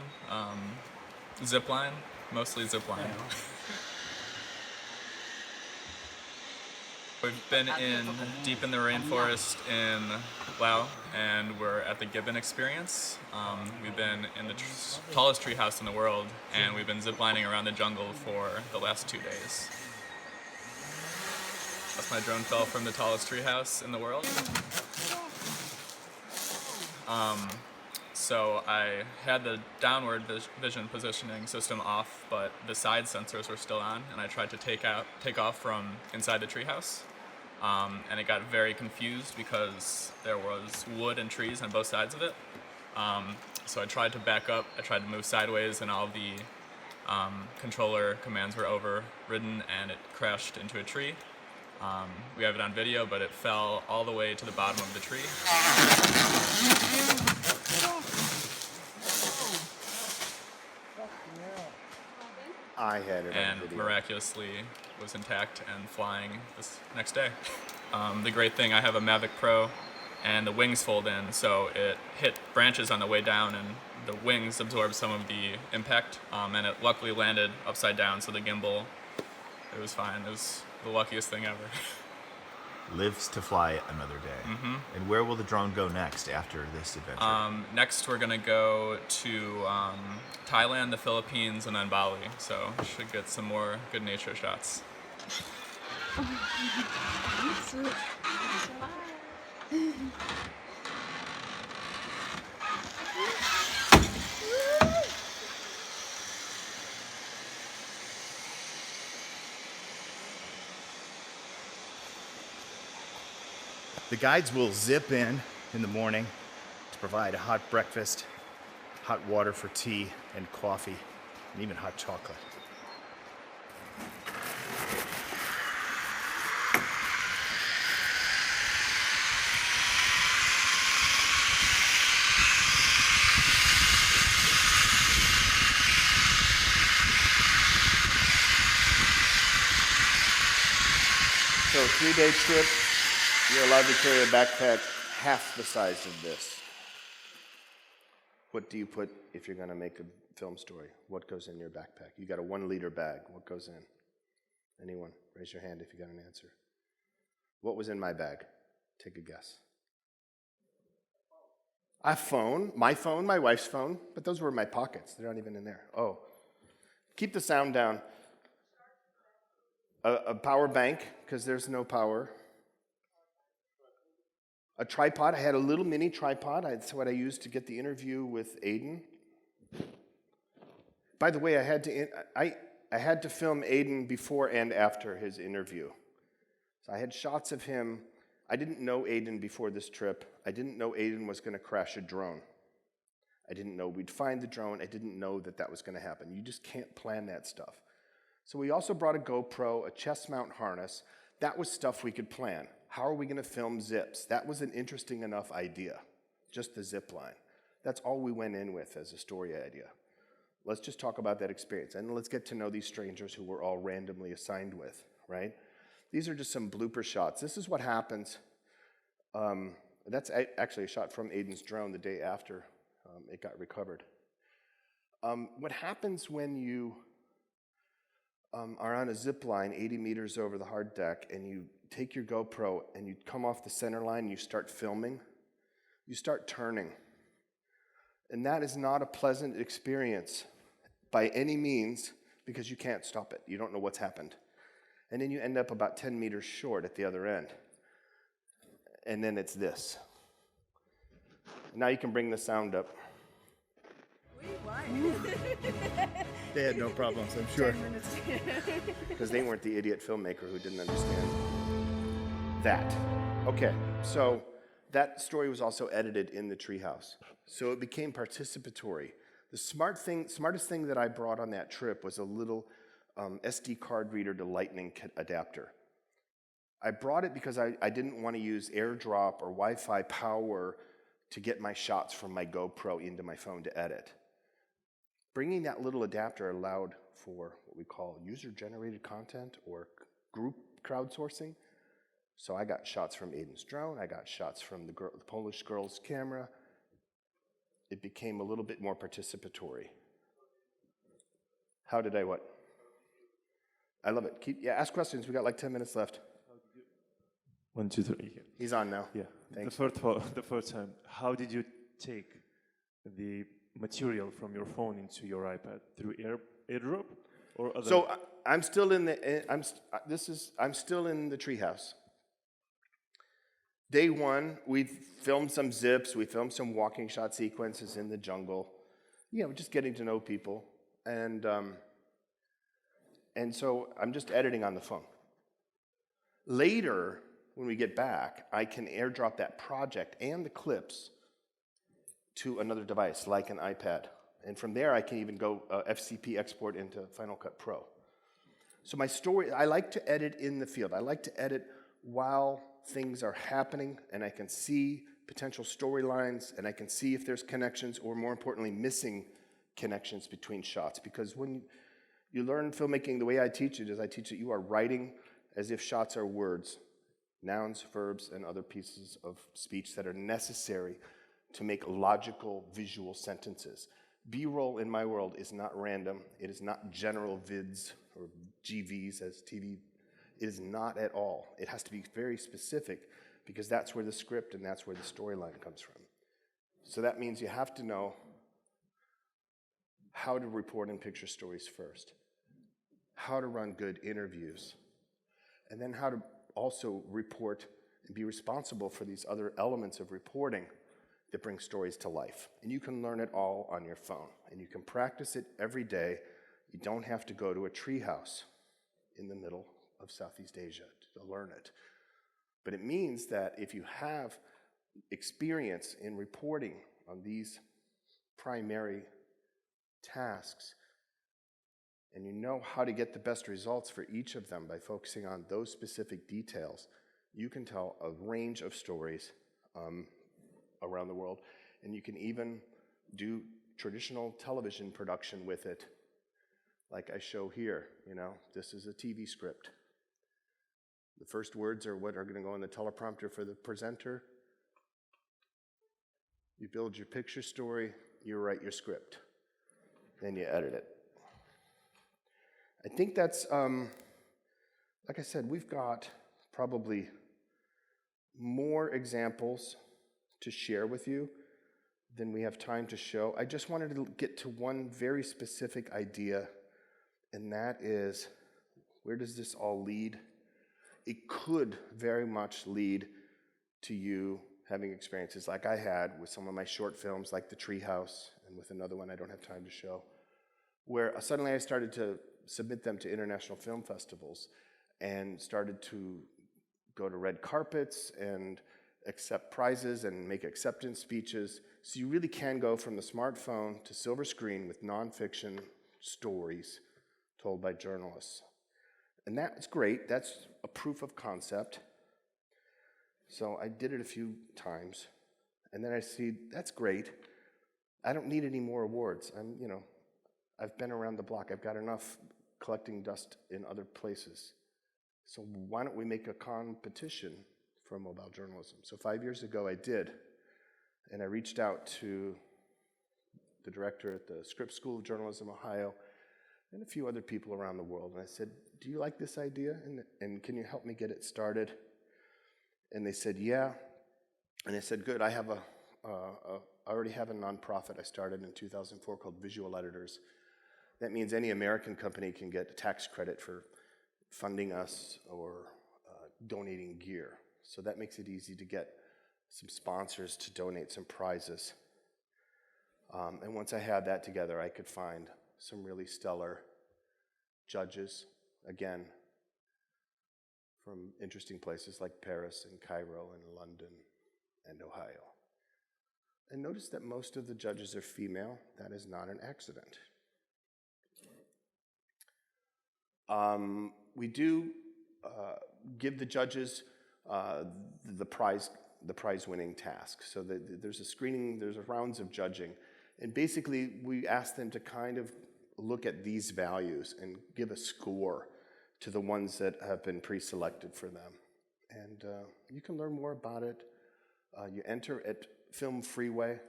S6: Zipline, mostly zipline. We've been deep in the rainforest in Laos, and we're at the Gibbon experience. We've been in the tallest treehouse in the world, and we've been ziplining around the jungle for the last 2 days. That's my drone fell from the tallest treehouse in the world. So I had the downward vision positioning system off, but the side sensors were still on, and I tried to take off from inside the treehouse. And it got very confused because there was wood and trees on both sides of it.
S18: So I tried to back up, I tried to move sideways, and all the controller commands were overridden, and it crashed into a tree. We have it on video, but it fell all the way to the bottom of the tree.
S1: I had it
S18: and
S1: on video.
S18: Miraculously was intact and flying this next day. The great thing, I have a Mavic Pro, and the wings fold in, so it hit branches on the way down, and the wings absorbed some of the impact, and it luckily landed upside down, so the gimbal, it was fine. It was the luckiest thing ever.
S19: Lives to fly another day.
S18: Mm-hmm.
S19: And where will the drone go next after this adventure?
S18: Next, we're gonna go to Thailand, the Philippines, and then Bali. So should get some more good nature shots.
S3: The guides will zip in the morning to provide a hot breakfast, hot water for tea and coffee, and even hot chocolate.
S1: So a 3-day trip, you're allowed to carry a backpack half the size of this. What do you put if you're going to make a film story? What goes in your backpack? You got a 1-liter bag. What goes in? Anyone? Raise your hand if you got an answer. What was in my bag? Take a guess. A phone, my wife's phone, but those were in my pockets. They're not even in there. Oh. Keep the sound down. A power bank, because there's no power. A tripod. I had a little mini tripod. That's what I used to get the interview with Aiden. By the way, I had to film Aiden before and after his interview. So I had shots of him. I didn't know Aiden before this trip. I didn't know Aiden was going to crash a drone. I didn't know we'd find the drone. I didn't know that was going to happen. You just can't plan that stuff. So we also brought a GoPro, a chest mount harness. That was stuff we could plan. How are we going to film zips? That was an interesting enough idea, just the zip line. That's all we went in with as a story idea. Let's just talk about that experience, and let's get to know these strangers who we're all randomly assigned with, right? These are just some blooper shots. This is what happens. That's actually a shot from Aiden's drone the day after it got recovered. What happens when you are on a zip line 80 meters over the hard deck and you take your GoPro and you come off the center line and you start filming, you start turning. And that is not a pleasant experience by any means because you can't stop it. You don't know what's happened. And then you end up about 10 meters short at the other end. And then it's this. Now you can bring the sound up.
S3: They had no problems, I'm sure.
S17: 10 minutes.
S1: Because they weren't the idiot filmmaker who didn't understand that. Okay, so that story was also edited in the treehouse. So it became participatory. The smartest thing that I brought on that trip was a little SD card reader to lightning adapter. I brought it because I didn't want to use AirDrop or Wi-Fi power to get my shots from my GoPro into my phone to edit. Bringing that little adapter allowed for what we call user-generated content or group crowdsourcing. So I got shots from Aiden's drone, I got shots from the Polish girl's camera. It became a little bit more participatory. How did I what? I love it. Ask questions. We got like 10 minutes left.
S20: 1, 2, 3.
S1: He's on now.
S20: Yeah.
S1: Thanks.
S20: The first time, how did you take the material from your phone into your iPad through AirDrop or other?
S1: So I'm still in the I'm still in the treehouse. Day one, we filmed some zips, we filmed some walking shot sequences in the jungle. You know, just getting to know people, and so I'm just editing on the phone. Later, when we get back, I can AirDrop that project and the clips to another device, like an iPad. And from there, I can even go FCP export into Final Cut Pro. So my story, I like to edit in the field. I like to edit while things are happening, and I can see potential storylines, and I can see if there's connections, or more importantly, missing connections between shots. Because when you learn filmmaking, the way I teach it is I teach that you are writing as if shots are words, nouns, verbs, and other pieces of speech that are necessary to make logical visual sentences. B-roll in my world is not random. It is not general vids or GVs as TV. It is not at all. It has to be very specific because that's where the script and that's where the storyline comes from. So that means you have to know how to report in picture stories first, how to run good interviews, and then how to also report and be responsible for these other elements of reporting that bring stories to life. And you can learn it all on your phone, and you can practice it every day. You don't have to go to a treehouse in the middle of Southeast Asia to learn it. But it means that if you have experience in reporting on these primary tasks, and you know how to get the best results for each of them by focusing on those specific details, you can tell a range of stories around the world, and you can even do traditional television production with it, like I show here. You know, this is a TV script. The first words are what are going to go on the teleprompter for the presenter. You build your picture story, you write your script, then you edit it. I think that's, like I said, we've got probably more examples to share with you than we have time to show. I just wanted to get to one very specific idea, and that is, where does this all lead? It could very much lead to you having experiences like I had with some of my short films, like The Treehouse, and with another one I don't have time to show, where suddenly I started to submit them to international film festivals and started to go to red carpets and accept prizes and make acceptance speeches. So you really can go from the smartphone to silver screen with nonfiction stories told by journalists. And that's great. That's a proof of concept. So I did it a few times, and then I see, that's great. I don't need any more awards. I've been around the block. I've got enough collecting dust in other places. So why don't we make a competition for mobile journalism? So 5 years ago I did, and I reached out to the director at the Scripps School of Journalism, Ohio, and a few other people around the world. And I said, do you like this idea? And can you help me get it started? And they said, yeah. And I said, good, I already have a nonprofit I started in 2004 called Visual Editors. That means any American company can get a tax credit for funding us or donating gear. So that makes it easy to get some sponsors to donate some prizes. And once I had that together, I could find some really stellar judges, again, from interesting places like Paris and Cairo and London and Ohio. And notice that most of the judges are female. That is not an accident. We do give the judges the prize-winning task. So there's a screening, there's rounds of judging, and basically we ask them to kind of look at these values and give a score to the ones that have been pre-selected for them. And you can learn more about it. You enter at Film Freeway.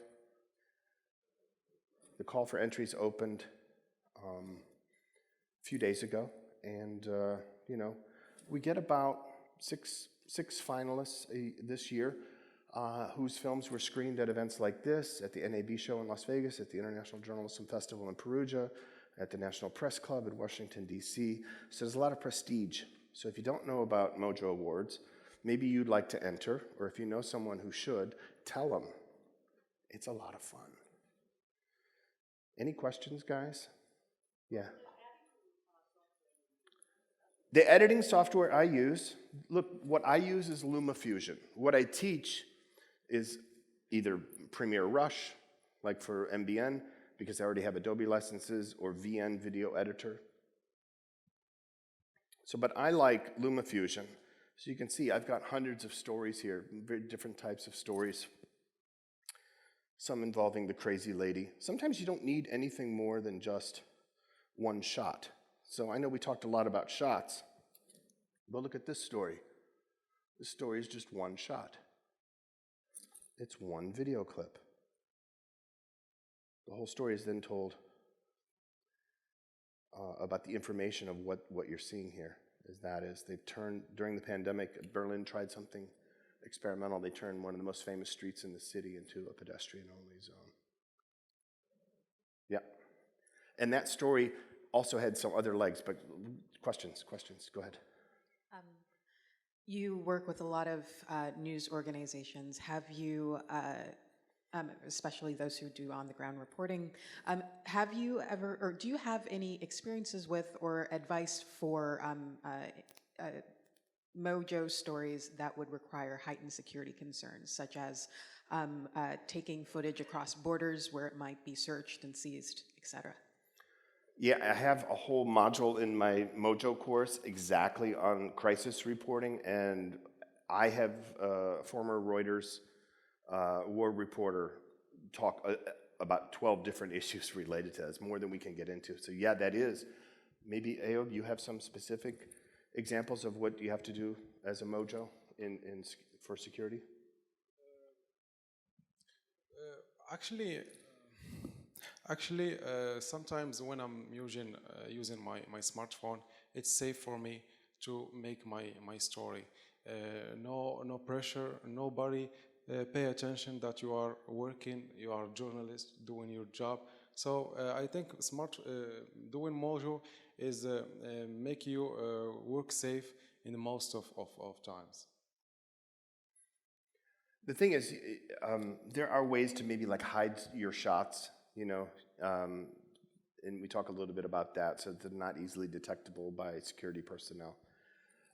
S1: The call for entries opened a few days ago, and we get about six finalists this year whose films were screened at events like this, at the NAB show in Las Vegas, at the International Journalism Festival in Perugia, at the National Press Club in Washington, D.C. So there's a lot of prestige. So if you don't know about Mojo Awards, maybe you'd like to enter, or if you know someone who should, tell them. It's a lot of fun. Any questions, guys? Yeah. The editing software I use, look, what I use is LumaFusion. What I teach is either Premiere Rush, like for MBN, because I already have Adobe licenses, or VN video editor. So, but I like LumaFusion. So you can see I've got hundreds of stories here, very different types of stories. Some involving the crazy lady. Sometimes you don't need anything more than just one shot. So I know we talked a lot about shots, but look at this story. This story is just one shot. It's one video clip. The whole story is then told about the information of what you're seeing here. They've turned, during the pandemic, Berlin tried something experimental. They turned one of the most famous streets in the city into a pedestrian-only zone. Yeah. And that story also had some other legs, but questions, go ahead.
S21: You work with a lot of news organizations. Have you, especially those who do on-the-ground reporting, have you ever, or do you have any experiences with or advice for mojo stories that would require heightened security concerns, such as taking footage across borders where it might be searched and seized, etc.?
S1: Yeah, I have a whole module in my Mojo course exactly on crisis reporting, and I have a former Reuters war reporter talk about 12 different issues related to this, more than we can get into. So yeah, that is. Maybe, Ayob, you have some specific examples of what you have to do as a Mojo for security?
S4: Actually, sometimes when I'm using my smartphone, it's safe for me to make my story. No pressure, nobody pay attention that you are working, you are a journalist doing your job. So I think doing Mojo is make you work safe in most of times.
S1: The thing is, there are ways to maybe like hide your shots, you know, and we talk a little bit about that, so they're not easily detectable by security personnel.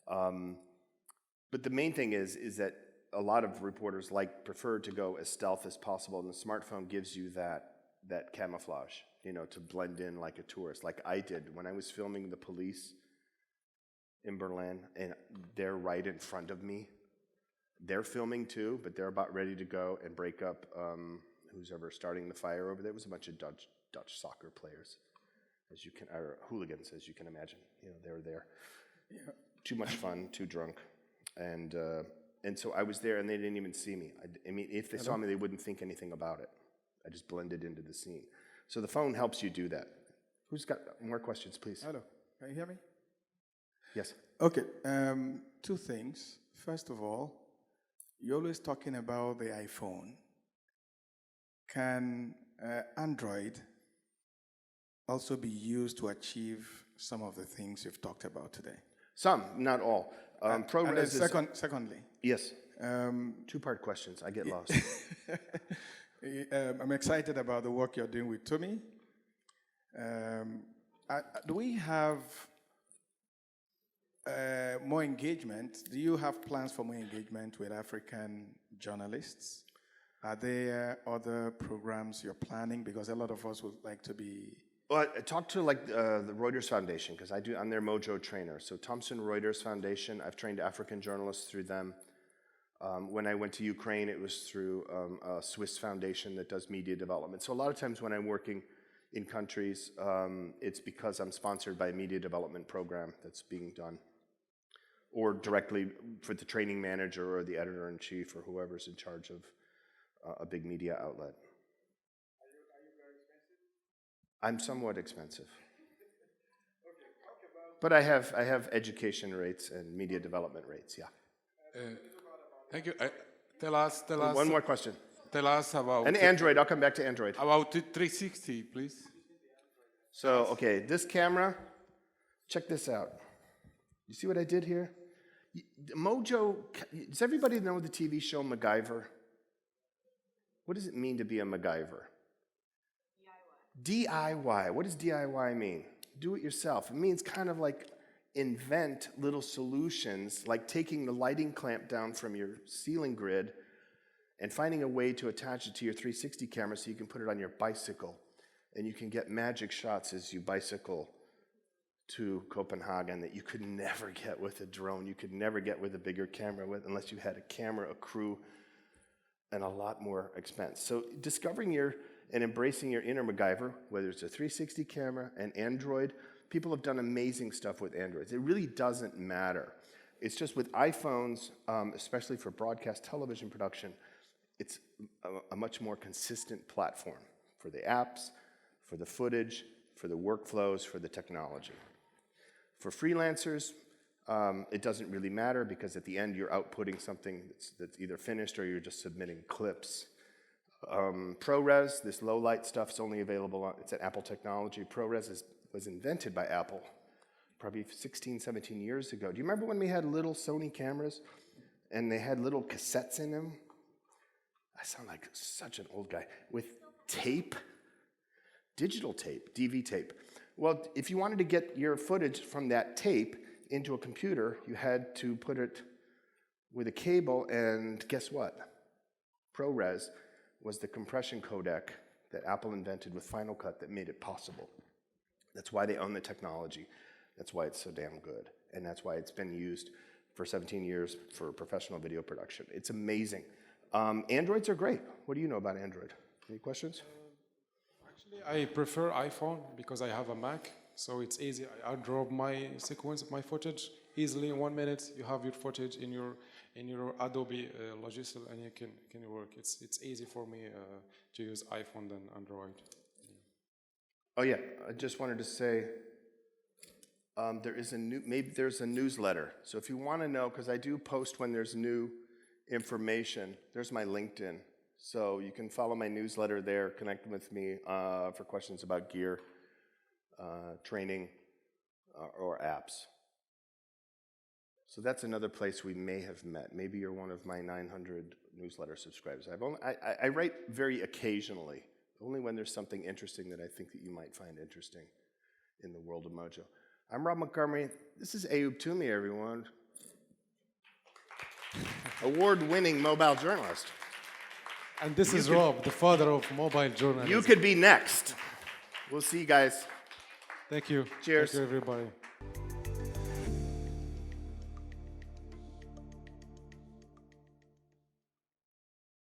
S1: But the main thing is that a lot of reporters prefer to go as stealth as possible, and the smartphone gives you that camouflage, you know, to blend in like a tourist, like I did when I was filming the police in Berlin, and they're right in front of me. They're filming too, but they're about ready to go and break up who's ever starting the fire over there. It was a bunch of Dutch soccer players, or hooligans, as you can imagine. You know, they were there. Yeah. Too much fun, too drunk, and so I was there, and they didn't even see me. I mean, if they saw me, they wouldn't think anything about it. I just blended into the scene. So the phone helps you do that. Who's got more questions, please?
S22: Hello, can you hear me?
S1: Yes.
S22: Okay, two things. First of all, you're always talking about the iPhone. Can Android also be used to achieve some of the things you've talked about today?
S1: Some, not all. ProRes is...
S22: Secondly.
S1: Yes. Two-part questions. I get lost.
S22: I'm excited about the work you're doing with Tommy. Do we have more engagement? Do you have plans for more engagement with African journalists? Are there other programs you're planning? Because a lot of us would like to be...
S1: Well, I talked to the Reuters Foundation, because I'm their Mojo trainer. So Thomson Reuters Foundation, I've trained African journalists through them. When I went to Ukraine, it was through a Swiss foundation that does media development. So a lot of times when I'm working in countries, it's because I'm sponsored by a media development program that's being done, or directly for the training manager or the editor-in-chief or whoever's in charge of a big media outlet.
S22: Are you very expensive?
S1: I'm somewhat expensive. But I have education rates and media development rates, yeah.
S4: Thank you. Tell us.
S1: One more question.
S4: Tell us about...
S1: And Android, I'll come back to Android.
S4: About 360, please.
S1: So, okay, this camera, check this out. You see what I did here? Mojo, does everybody know the TV show MacGyver? What does it mean to be a MacGyver? DIY. What does DIY mean? Do it yourself. It means kind of like invent little solutions, like taking the lighting clamp down from your ceiling grid and finding a way to attach it to your 360 camera so you can put it on your bicycle, and you can get magic shots as you bicycle to Copenhagen that you could never get with a drone, you could never get with a bigger camera unless you had a camera, a crew, and a lot more expense. So discovering and embracing your inner MacGyver, whether it's a 360 camera, an Android, people have done amazing stuff with Androids. It really doesn't matter. It's just with iPhones, especially for broadcast television production, it's a much more consistent platform for the apps, for the footage, for the workflows, for the technology. For freelancers, it doesn't really matter because at the end you're outputting something that's either finished or you're just submitting clips. ProRes, this low light stuff's only available it's an Apple technology. ProRes was invented by Apple probably 16, 17 years ago. Do you remember when we had little Sony cameras and they had little cassettes in them? I sound like such an old guy. With tape, digital tape, DV tape. Well, if you wanted to get your footage from that tape into a computer, you had to put it with a cable, and guess what? ProRes was the compression codec that Apple invented with Final Cut that made it possible. That's why they own the technology. That's why it's so damn good. And that's why it's been used for 17 years for professional video production. It's amazing. Androids are great. What do you know about Android? Any questions?
S4: Actually, I prefer iPhone because I have a Mac, so it's easy. I drop my sequence, my footage easily in 1 minute. You have your footage in your Adobe Logic, and you can work. It's easy for me to use iPhone than Android.
S1: Oh yeah, I just wanted to say there's a newsletter. So if you want to know, because I do post when there's new information, there's my LinkedIn. So you can follow my newsletter there, connect with me for questions about gear, training, or apps. So that's another place we may have met. Maybe you're one of my 900 newsletter subscribers. I write very occasionally, only when there's something interesting that I think that you might find interesting in the world of Mojo. I'm Rob Montgomery. This is Ayoub Toumi, everyone. Award-winning mobile journalist.
S4: And this is Rob, the father of mobile journalism.
S1: You could be next. We'll see you guys.
S4: Thank you.
S1: Cheers.
S4: Thank you, everybody.